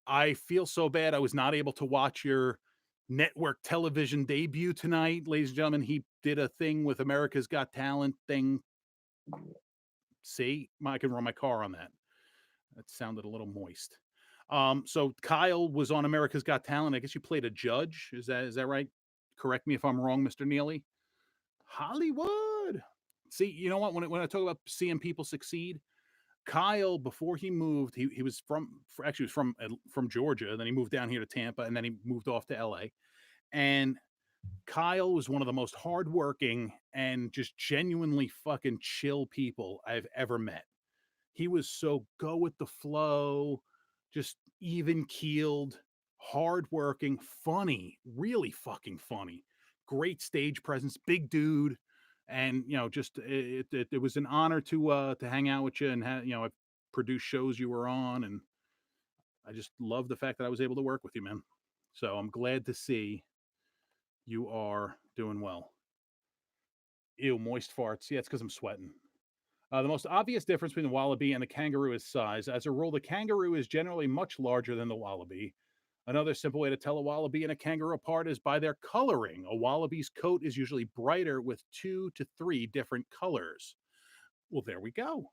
I feel so bad I was not able to watch your network television debut tonight, ladies and gentlemen. He did a thing with America's Got Talent thing. See, I can run my car on that. That sounded a little moist. So Kyle was on America's Got Talent. I guess you played a judge. Is that right? Correct me if I'm wrong, Mr. Neely. Hollywood. See, you know what? When I talk about seeing people succeed, Kyle, before he moved, he was actually from Georgia, and then he moved down here to Tampa, and then he moved off to LA. And Kyle was one of the most hardworking and just genuinely fucking chill people I've ever met. He was so go with the flow, just even keeled, hardworking, funny, really fucking funny. Great stage presence, big dude, and just it was an honor to hang out with you and I produced shows you were on, and I just love the fact that I was able to work with you, man. So I'm glad to see you are doing well. Ew, moist farts. Yeah, it's because I'm sweating. The most obvious difference between the wallaby and the kangaroo is size. As a rule, the kangaroo is generally much larger than the wallaby. Another simple way to tell a wallaby and a kangaroo apart is by their coloring. A wallaby's coat is usually brighter with 2 to 3 different colors. Well, there we go.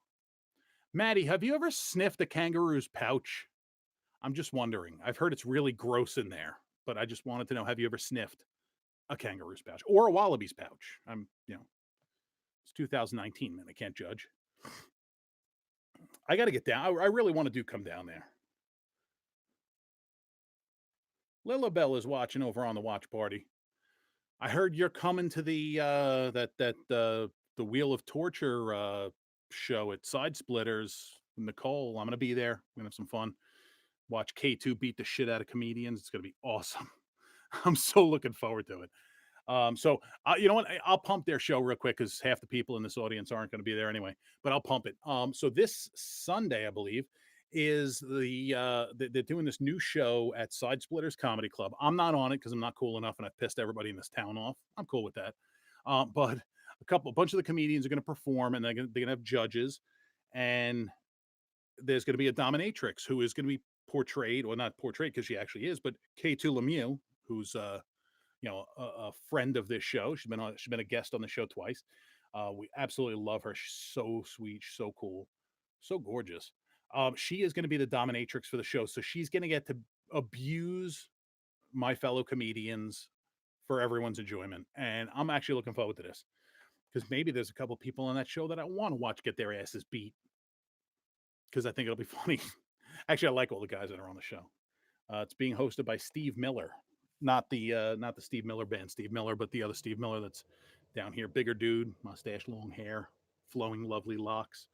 Maddie, have you ever sniffed a kangaroo's pouch? I'm just wondering. I've heard it's really gross in there, but I just wanted to know, have you ever sniffed a kangaroo's pouch or a wallaby's pouch? It's 2019, man. I can't judge. I got to get down. I really want to come down there. Lilabelle is watching over on the watch party. I heard you're coming to the the Wheel of Torture show at Side Splitters. Nicole, I'm gonna be there. We're gonna have some fun. Watch K2 beat the shit out of comedians. It's gonna be awesome. I'm so looking forward to it. You know what? I'll pump their show real quick because half the people in this audience aren't going to be there anyway. But I'll pump it. So this Sunday, I believe, is they're doing this new show at Side Splitters Comedy Club. I'm not on it because I'm not cool enough, and I've pissed everybody in this town off. I'm cool with that. But a bunch of the comedians are going to perform, and they're going to have judges, and there's going to be a dominatrix who is going to be portrayed, well, not portrayed because she actually is, but K2 Lemieux, who's a friend of this show. She's been a guest on the show twice. We absolutely love her. She's so sweet, she's so cool. So gorgeous. She is going to be the dominatrix for the show, so she's going to get to abuse my fellow comedians for everyone's enjoyment, and I'm actually looking forward to this because maybe there's a couple people on that show that I want to watch get their asses beat because I think it'll be funny. Actually, I like all the guys that are on the show. It's being hosted by Steve Miller, not the Steve Miller band, Steve Miller, but the other Steve Miller that's down here, bigger dude, mustache, long hair, flowing, lovely locks.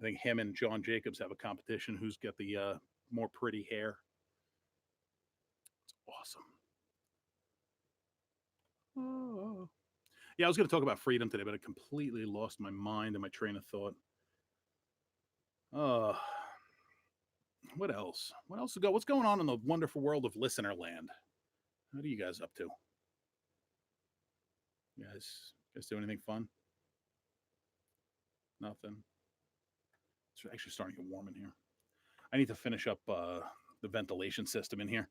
I think him and John Jacobs have a competition who's got the more pretty hair. It's awesome. Oh. Yeah, I was going to talk about freedom today, but I completely lost my mind and my train of thought. What else? What else to go? What's going on in the wonderful world of listener land? What are you guys up to? You guys do anything fun? Nothing. It's actually starting to get warm in here. I need to finish up the ventilation system in here.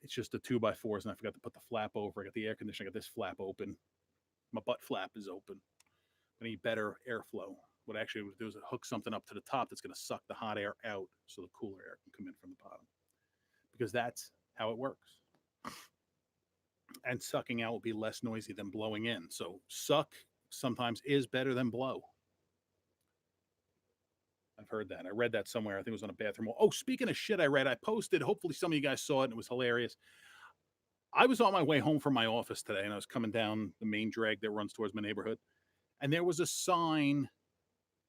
It's just the 2x4s, and I forgot to put the flap over. I got the air conditioner. I got this flap open. My butt flap is open. I need better airflow. What I actually do is hook something up to the top that's going to suck the hot air out so the cooler air can come in from the bottom. Because that's how it works. And sucking out will be less noisy than blowing in. So suck sometimes is better than blow. I've heard that. I read that somewhere. I think it was on a bathroom wall. Oh, speaking of shit I read, I posted. Hopefully some of you guys saw it and it was hilarious. I was on my way home from my office today and I was coming down the main drag that runs towards my neighborhood. And there was a sign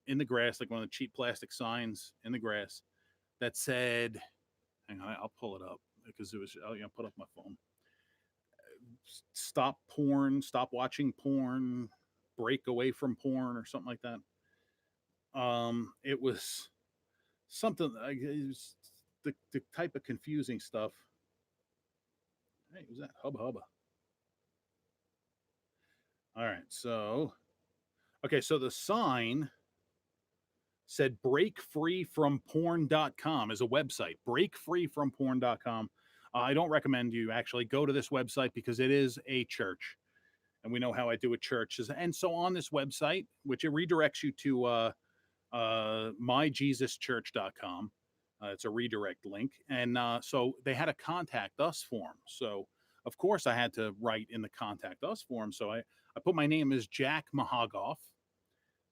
in the grass, like one of the cheap plastic signs in the grass that said, hang on, I'll pull it up because it was, I'll put up my phone. Stop porn, stop watching porn, break away from porn or something like that. It was something, it was the type of confusing stuff. Hey, who's that? Hubba Hubba. All right, so, okay, so the sign said breakfreefromporn.com is a website, breakfreefromporn.com. I don't recommend you actually go to this website because it is a church. And we know how I do at churches. And so on this website, which it redirects you to myjesuschurch.com. It's a redirect link. And so they had a contact us form. So, of course, I had to write in the contact us form. So I put my name as Jack Mahagoff.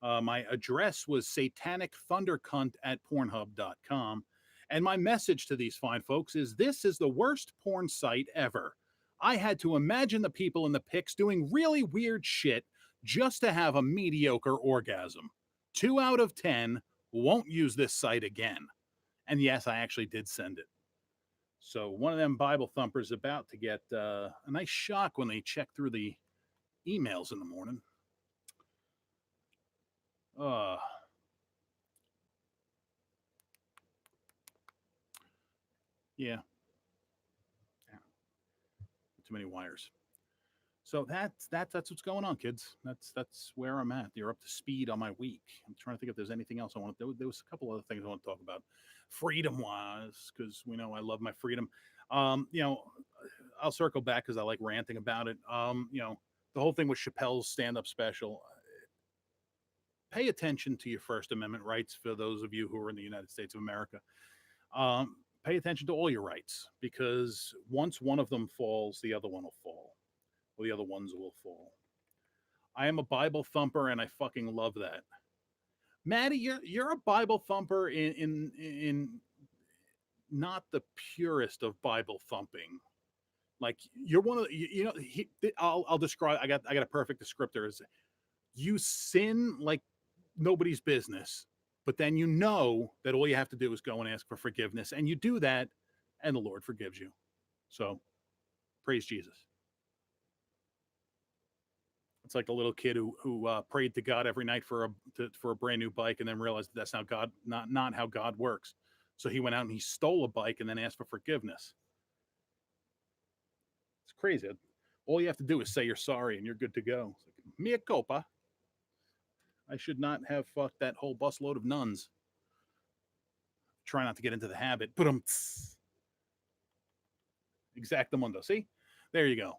My address was satanicthundercunt@pornhub.com. And my message to these fine folks is this is the worst porn site ever. I had to imagine the people in the pics doing really weird shit just to have a mediocre orgasm. 2 out of 10 won't use this site again. And yes, I actually did send it. So one of them Bible thumpers about to get a nice shock when they check through the emails in the morning. Yeah. Too many wires. So that's what's going on, kids. That's where I'm at. You're up to speed on my week. I'm trying to think if there's anything else I want to. There was a couple other things I want to talk about, freedom wise, because we know I love my freedom. I'll circle back because I like ranting about it. The whole thing with Chappelle's stand-up special. Pay attention to your First Amendment rights for those of you who are in the United States of America. Pay attention to all your rights because once one of them falls, the other one will fall. Or the other ones will fall. I am a Bible thumper, and I fucking love that. Maddie, you're a Bible thumper in not the purest of Bible thumping. Like you're one of the, I'll describe. I got a perfect descriptor. Is you sin like nobody's business, but then you know that all you have to do is go and ask for forgiveness, and you do that, and the Lord forgives you. So, praise Jesus. It's like the little kid who prayed to God every night for a brand new bike, and then realized that's not how God works. So he went out and he stole a bike and then asked for forgiveness. It's crazy. All you have to do is say you're sorry, and you're good to go. It's like, mea culpa. I should not have fucked that whole busload of nuns. Try not to get into the habit. Put them. Exactamundo. See, there you go.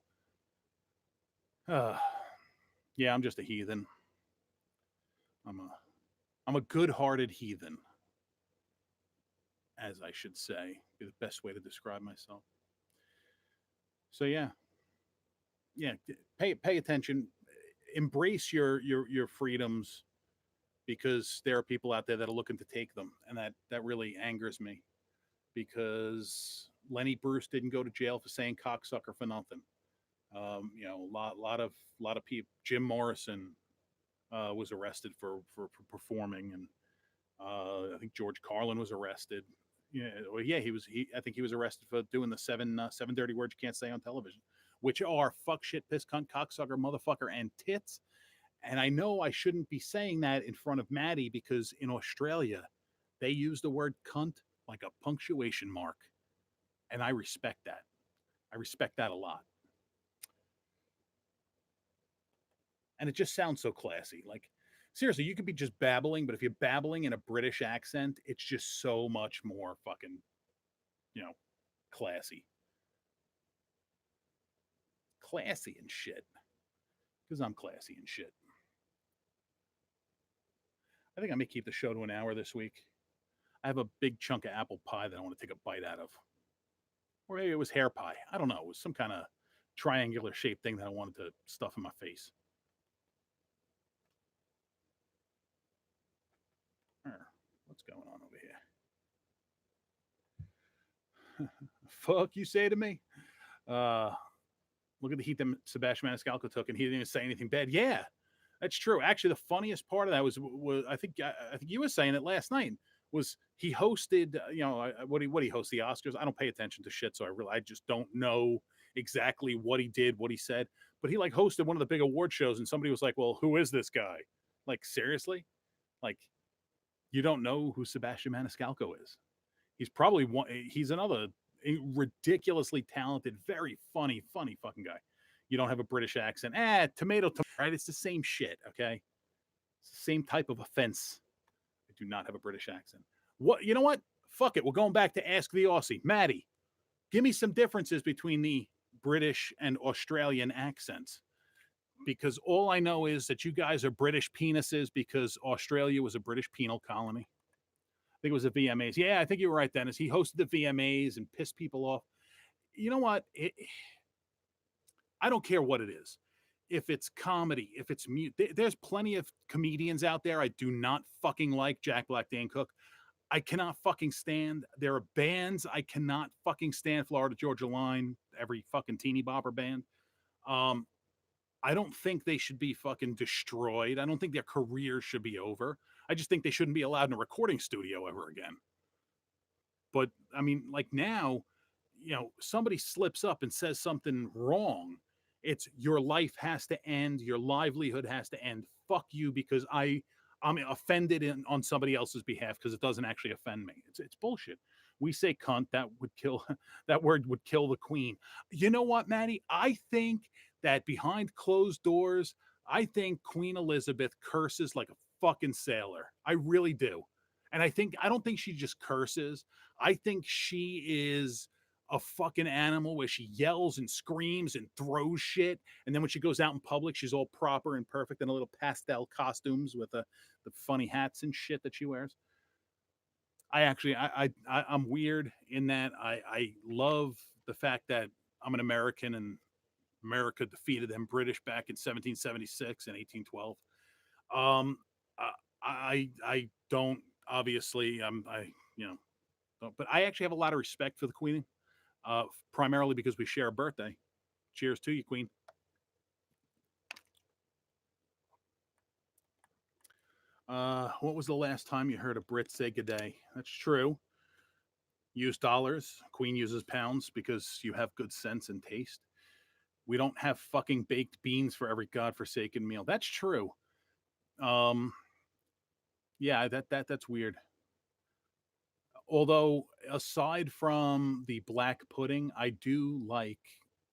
Yeah, I'm just a heathen. I'm I'm a good-hearted heathen, as I should say, be the best way to describe myself. So yeah, pay attention, embrace your freedoms because there are people out there that are looking to take them, and that really angers me because Lenny Bruce didn't go to jail for saying cocksucker for nothing. A lot of people. Jim Morrison was arrested for performing, and I think George Carlin was arrested. Yeah, well, yeah, I think he was arrested for doing the seven dirty words you can't say on television, which are fuck, shit, piss, cunt, cocksucker, motherfucker, and tits. And I know I shouldn't be saying that in front of Maddie because in Australia they use the word cunt like a punctuation mark, and I respect that. I respect that a lot. And it just sounds so classy. Like, seriously, you could be just babbling, but if you're babbling in a British accent, it's just so much more fucking, you know, classy. Classy and shit. Because I'm classy and shit. I think I may keep the show to an hour this week. I have a big chunk of apple pie that I want to take a bite out of. Or maybe it was hair pie. I don't know. It was some kind of triangular shaped thing that I wanted to stuff in my face. What's going on over here? Fuck you say to me? Look at the heat that Sebastian Maniscalco took, and he didn't even say anything bad. Yeah, that's true. Actually, the funniest part of that was I think you were saying it last night. Was he hosted? What he host the Oscars? I don't pay attention to shit, so I just don't know exactly what he did, what he said. But he like hosted one of the big award shows, and somebody was like, "Well, who is this guy?" Like seriously, like you don't know who Sebastian Maniscalco is. He's probably one. He's another ridiculously talented, very funny fucking guy. You don't have a British accent. Tomato, right? It's the same shit, okay? It's the same type of offense. I do not have a British accent. What? You know what? Fuck it. We're going back to Ask the Aussie. Maddie, give me some differences between the British and Australian accents. Because all I know is that you guys are British penises because Australia was a British penal colony. I think it was the VMAs. Yeah, I think you were right, Dennis. He hosted the VMAs and pissed people off. You know what? I don't care what it is. If it's comedy, if it's mute, there's plenty of comedians out there I do not fucking like. Jack Black, Dan Cook. I cannot fucking stand. There are bands I cannot fucking stand. Florida Georgia Line, every fucking teeny bopper band. I don't think they should be fucking destroyed. I don't think their careers should be over. I just think they shouldn't be allowed in a recording studio ever again. But I mean, like now, somebody slips up and says something wrong. It's your life has to end. Your livelihood has to end. Fuck you, because I'm offended on somebody else's behalf because it doesn't actually offend me. It's bullshit. We say cunt, that would kill that word would kill the queen. You know what, Maddie? I think that behind closed doors, I think Queen Elizabeth curses like a fucking sailor. I really do. And I don't think she just curses. I think she is a fucking animal where she yells and screams and throws shit. And then when she goes out in public, she's all proper and perfect in a little pastel costumes with the funny hats and shit that she wears. I'm weird in that I love the fact that I'm an American and America defeated them British back in 1776 and 1812. I don't obviously don't, but I actually have a lot of respect for the Queen, primarily because we share a birthday. Cheers to you, Queen. What was the last time you heard a Brit say good day? That's true. Use dollars. Queen uses pounds because you have good sense and taste. We don't have fucking baked beans for every godforsaken meal. That's true. Yeah, that's weird. Although, aside from the black pudding, I do like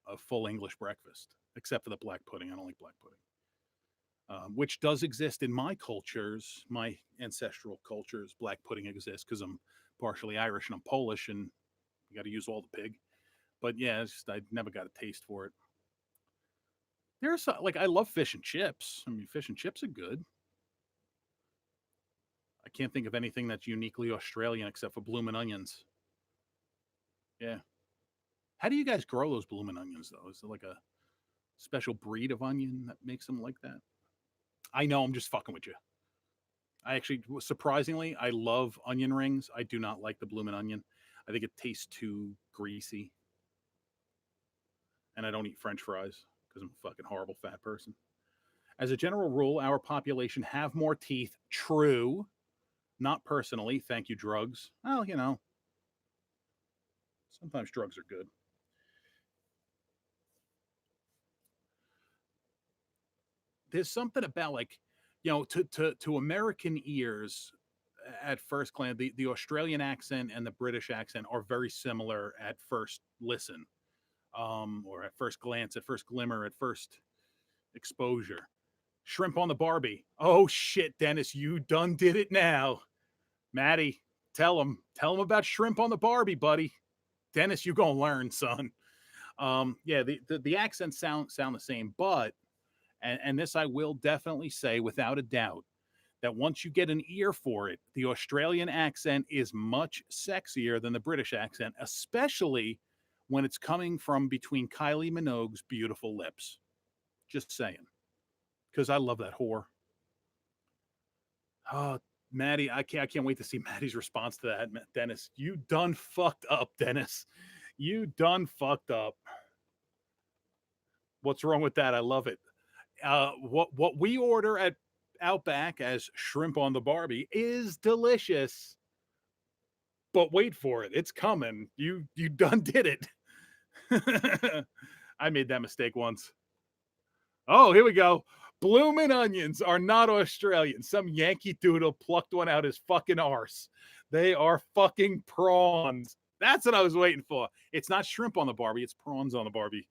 a full English breakfast, except for the black pudding. I don't like black pudding. Which does exist in my cultures, my ancestral cultures. Black pudding exists because I'm partially Irish and I'm Polish, and you got to use all the pig. But yeah, I never got a taste for it. There's like I love fish and chips. I mean, fish and chips are good. I can't think of anything that's uniquely Australian except for bloomin' onions. Yeah. How do you guys grow those bloomin' onions though? Is it like a special breed of onion that makes them like that? I know, I'm just fucking with you. I actually, surprisingly, I love onion rings. I do not like the bloomin' onion. I think it tastes too greasy. And I don't eat French fries because I'm a fucking horrible fat person. As a general rule, our population have more teeth. True. Not personally. Thank you, drugs. Well, sometimes drugs are good. There's something about like, to American ears at first glance, the Australian accent and the British accent are very similar at first listen, or at first glance, at first glimmer, at first exposure. Shrimp on the Barbie. Oh shit, Dennis, you done did it now. Maddie, tell him about Shrimp on the Barbie, buddy. Dennis, you gonna learn, son. Yeah, the accents sound the same, but and this I will definitely say without a doubt that once you get an ear for it, the Australian accent is much sexier than the British accent, especially when it's coming from between Kylie Minogue's beautiful lips. Just saying, because I love that whore. Oh, Maddie, I can't wait to see Maddie's response to that, Dennis. You done fucked up, Dennis. You done fucked up. What's wrong with that? I love it. What we order at Outback as shrimp on the Barbie is delicious. But wait for it. It's coming. You done did it. I made that mistake once. Oh, here we go. Bloomin' onions are not Australian. Some Yankee doodle plucked one out his fucking arse. They are fucking prawns. That's what I was waiting for. It's not shrimp on the Barbie, it's prawns on the Barbie.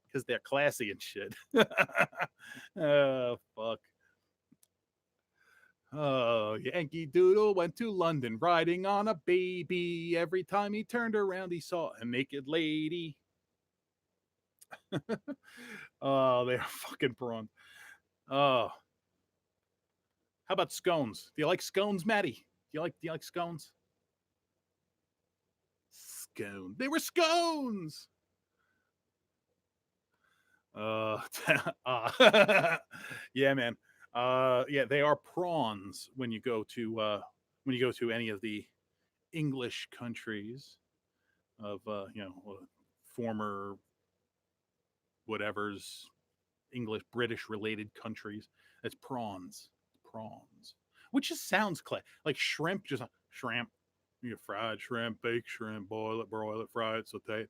Because they're classy and shit. Oh, fuck. Oh, Yankee Doodle went to London riding on a baby. Every time he turned around, he saw a naked lady. Oh, they are fucking prawns. Oh, how about scones? Do you like scones, Maddie? Do you like scones? Scone. They were scones. Yeah, man. Yeah, they are prawns when you go to any of the English countries of former whatever's English British related countries. It's prawns, which just sounds like shrimp. Just shrimp, you fried shrimp, baked shrimp, boil it, broil it, fry it, saute.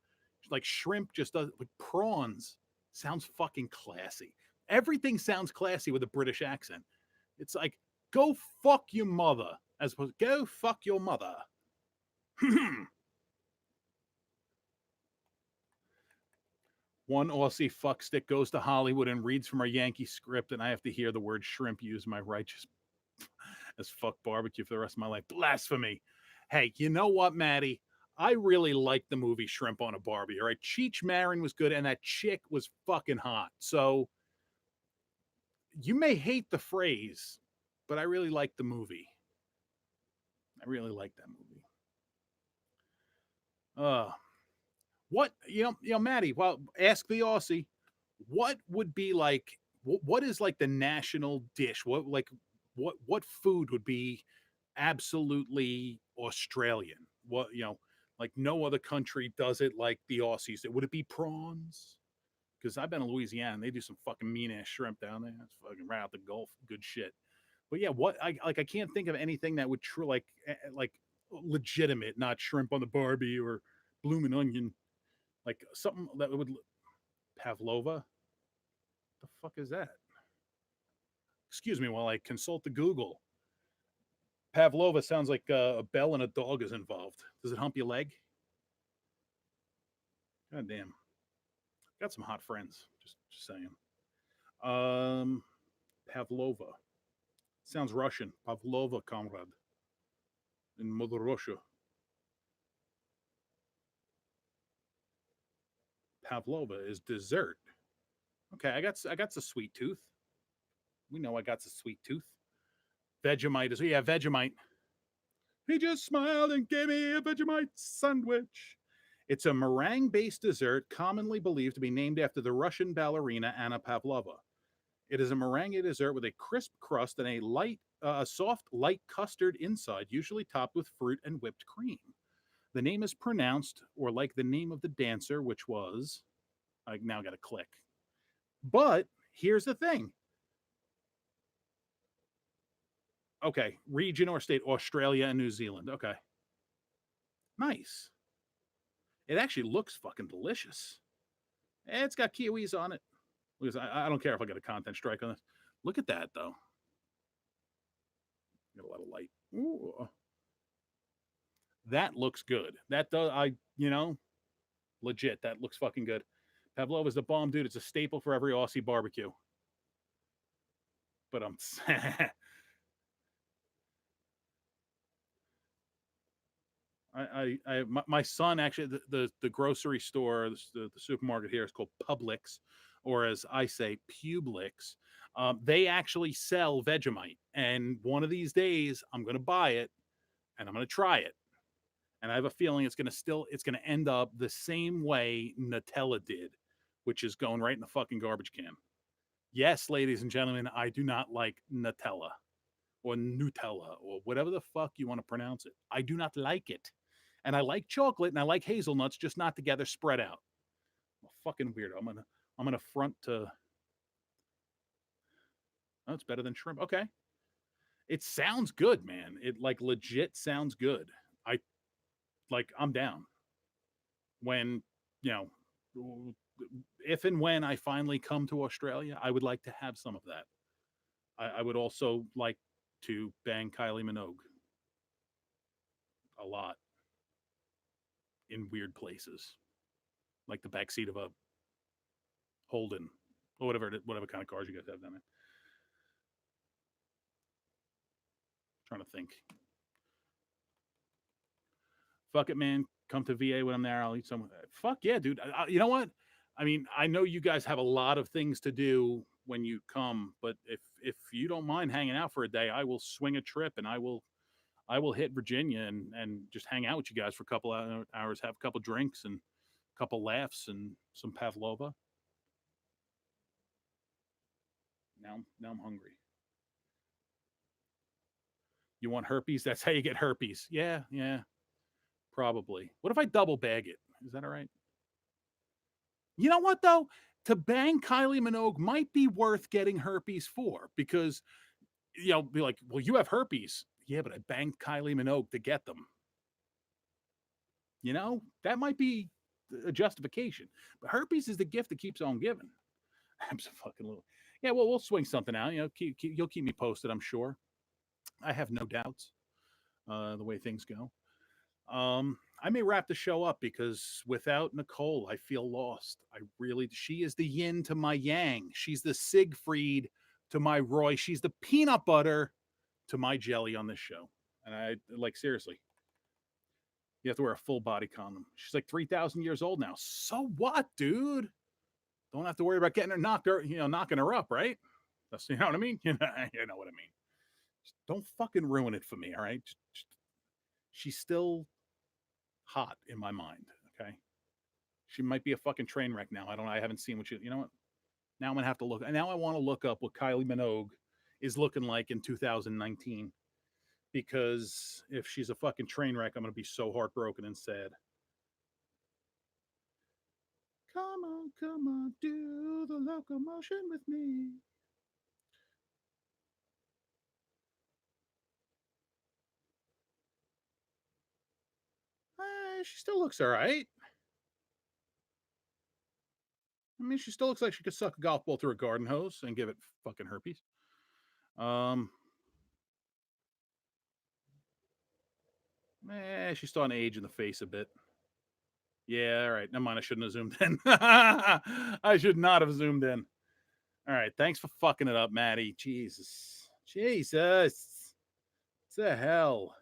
Like shrimp just does. Like prawns sounds fucking classy. Everything sounds classy with a British accent. It's like go fuck your mother, as opposed to go fuck your mother. One Aussie fuckstick goes to Hollywood and reads from our Yankee script, and I have to hear the word shrimp used in my righteous as fuck barbecue for the rest of my life. Blasphemy. Hey, you know what, Maddie? I really liked the movie Shrimp on a Barbie. All right, Cheech Marin was good, and that chick was fucking hot. So you may hate the phrase, but I really like the movie. I really like that movie. What Maddie? Well, ask the Aussie. What would be like? What is like the national dish? What food would be absolutely Australian? Like no other country does it like the Aussies. Would it be prawns? Because I've been in Louisiana and they do some fucking mean ass shrimp down there. It's fucking right out the Gulf, good shit. But yeah, I can't think of anything that would like legitimate, not shrimp on the Barbie or bloomin' onion, like something that would pavlova. The fuck is that? Excuse me while I consult the Google. Pavlova sounds like a bell and a dog is involved. Does it hump your leg? God damn. Got some hot friends. Just saying. Pavlova. Sounds Russian. Pavlova, comrade. In Mother Russia. Pavlova is dessert. Okay, I got the sweet tooth. We know I got the sweet tooth. Vegemite is Vegemite. He just smiled and gave me a Vegemite sandwich. It's a meringue-based dessert commonly believed to be named after the Russian ballerina Anna Pavlova. It is a meringue dessert with a crisp crust and a soft, light custard inside, usually topped with fruit and whipped cream. The name is pronounced, or like the name of the dancer, which was, I now got to click. But here's the thing. Okay, region or state, Australia and New Zealand. Okay. Nice. It actually looks fucking delicious. It's got kiwis on it. Because I don't care if I get a content strike on this. Look at that, though. Got a lot of light. Ooh. That looks good. That does, legit. That looks fucking good. Pavlova's the bomb, dude. It's a staple for every Aussie barbecue. But my son actually, the grocery store, the supermarket here is called Publix, or as I say, Publix. They actually sell Vegemite, and one of these days I'm going to buy it and I'm going to try it. And I have a feeling it's going to end up the same way Nutella did, which is going right in the fucking garbage can. Yes, ladies and gentlemen, I do not like Nutella or Nutella or whatever the fuck you want to pronounce it. I do not like it. And I like chocolate and I like hazelnuts, just not together, spread out. I'm a fucking weirdo. I'm gonna front to. Oh, it's better than shrimp. Okay. It sounds good, man. It like legit sounds good. I'm down. When, you know, if and when I finally come to Australia, I would like to have some of that. I would also like to bang Kylie Minogue a lot in weird places, like the backseat of a Holden or whatever kind of cars you guys have down there. Trying to think. Fuck it, man. Come to VA when I'm there. I'll eat some. Fuck yeah, dude. You know what? I mean, I know you guys have a lot of things to do when you come, but if you don't mind hanging out for a day, I will swing a trip and I will hit Virginia and just hang out with you guys for a couple hours, have a couple drinks and a couple laughs and some pavlova. Now I'm hungry. You want herpes? That's how you get herpes. Yeah, probably. What if I double bag it? Is that all right? You know what though? To bang Kylie Minogue might be worth getting herpes for, because be like, well, you have herpes. Yeah, but I banged Kylie Minogue to get them. That might be a justification. But herpes is the gift that keeps on giving. Absolutely. Yeah, well, we'll swing something out. You'll keep me posted, I'm sure. I have no doubts the way things go. I may wrap the show up because without Nicole, I feel lost. She is the yin to my yang. She's the Siegfried to my Roy. She's the peanut butter to my jelly on this show. And I seriously, you have to wear a full body condom. She's like 3,000 years old now. So what, dude? Don't have to worry about getting her knocking her up, right? That's, you know what I mean? You know what I mean. Just don't fucking ruin it for me, all right? She's still hot in my mind, okay? She might be a fucking train wreck now. I haven't seen what you know what? Now I'm going to have to look. Now I want to look up what Kylie Minogue is looking like in 2019. Because if she's a fucking train wreck, I'm going to be so heartbroken and sad. Come on, do the locomotion with me. She still looks all right. I mean, she still looks like she could suck a golf ball through a garden hose and give it fucking herpes. She's starting to age in the face a bit. Yeah, all right. Never mind. I shouldn't have zoomed in. I should not have zoomed in. All right. Thanks for fucking it up, Maddie. Jesus. What the hell?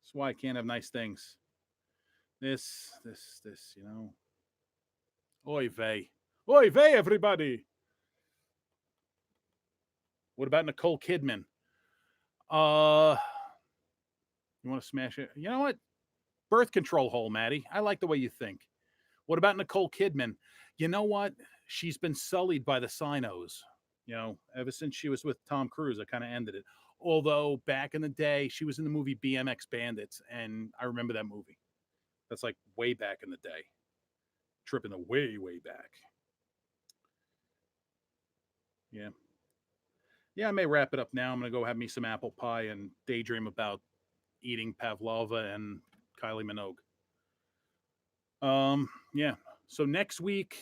That's why I can't have nice things. This, Oy vey. Oy vey, everybody. What about Nicole Kidman? You want to smash it? You know what? Birth control hole, Maddie. I like the way you think. What about Nicole Kidman? You know what? She's been sullied by the Sinos. Ever since she was with Tom Cruise, I kind of ended it. Although back in the day, she was in the movie BMX Bandits, and I remember that movie. That's like way back in the day. Tripping the way, way back. Yeah. Yeah, I may wrap it up now. I'm going to go have me some apple pie and daydream about eating pavlova and Kylie Minogue. Yeah. So next week,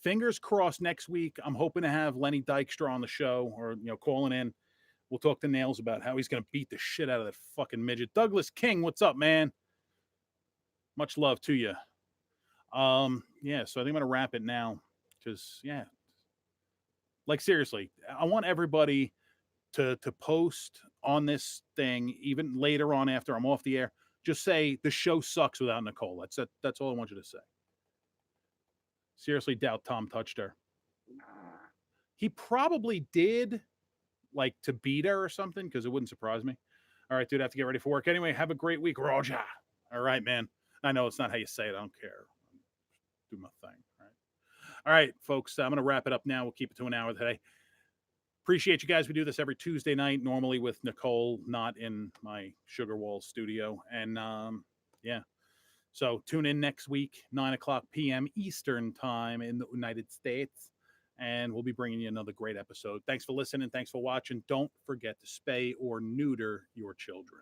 fingers crossed next week, I'm hoping to have Lenny Dykstra on the show or, calling in. We'll talk to Nails about how he's going to beat the shit out of that fucking midget. Douglas King, what's up, man? Much love to you. Yeah, so I think I'm going to wrap it now because, yeah, like seriously, I want everybody to post on this thing, even later on after I'm off the air. Just say the show sucks without Nicole. That's all I want you to say. Seriously doubt Tom touched her. He probably did, like, to beat her or something, because it wouldn't surprise me. All right, dude, I have to get ready for work. Anyway, have a great week, Roger. All right, man. I know it's not how you say it. I don't care. Do my thing. All right, folks, I'm going to wrap it up now. We'll keep it to an hour today. Appreciate you guys. We do this every Tuesday night, normally with Nicole, not in my Sugar Wall studio. And yeah, so tune in next week, 9:00 p.m. Eastern time in the United States. And we'll be bringing you another great episode. Thanks for listening. Thanks for watching. Don't forget to spay or neuter your children.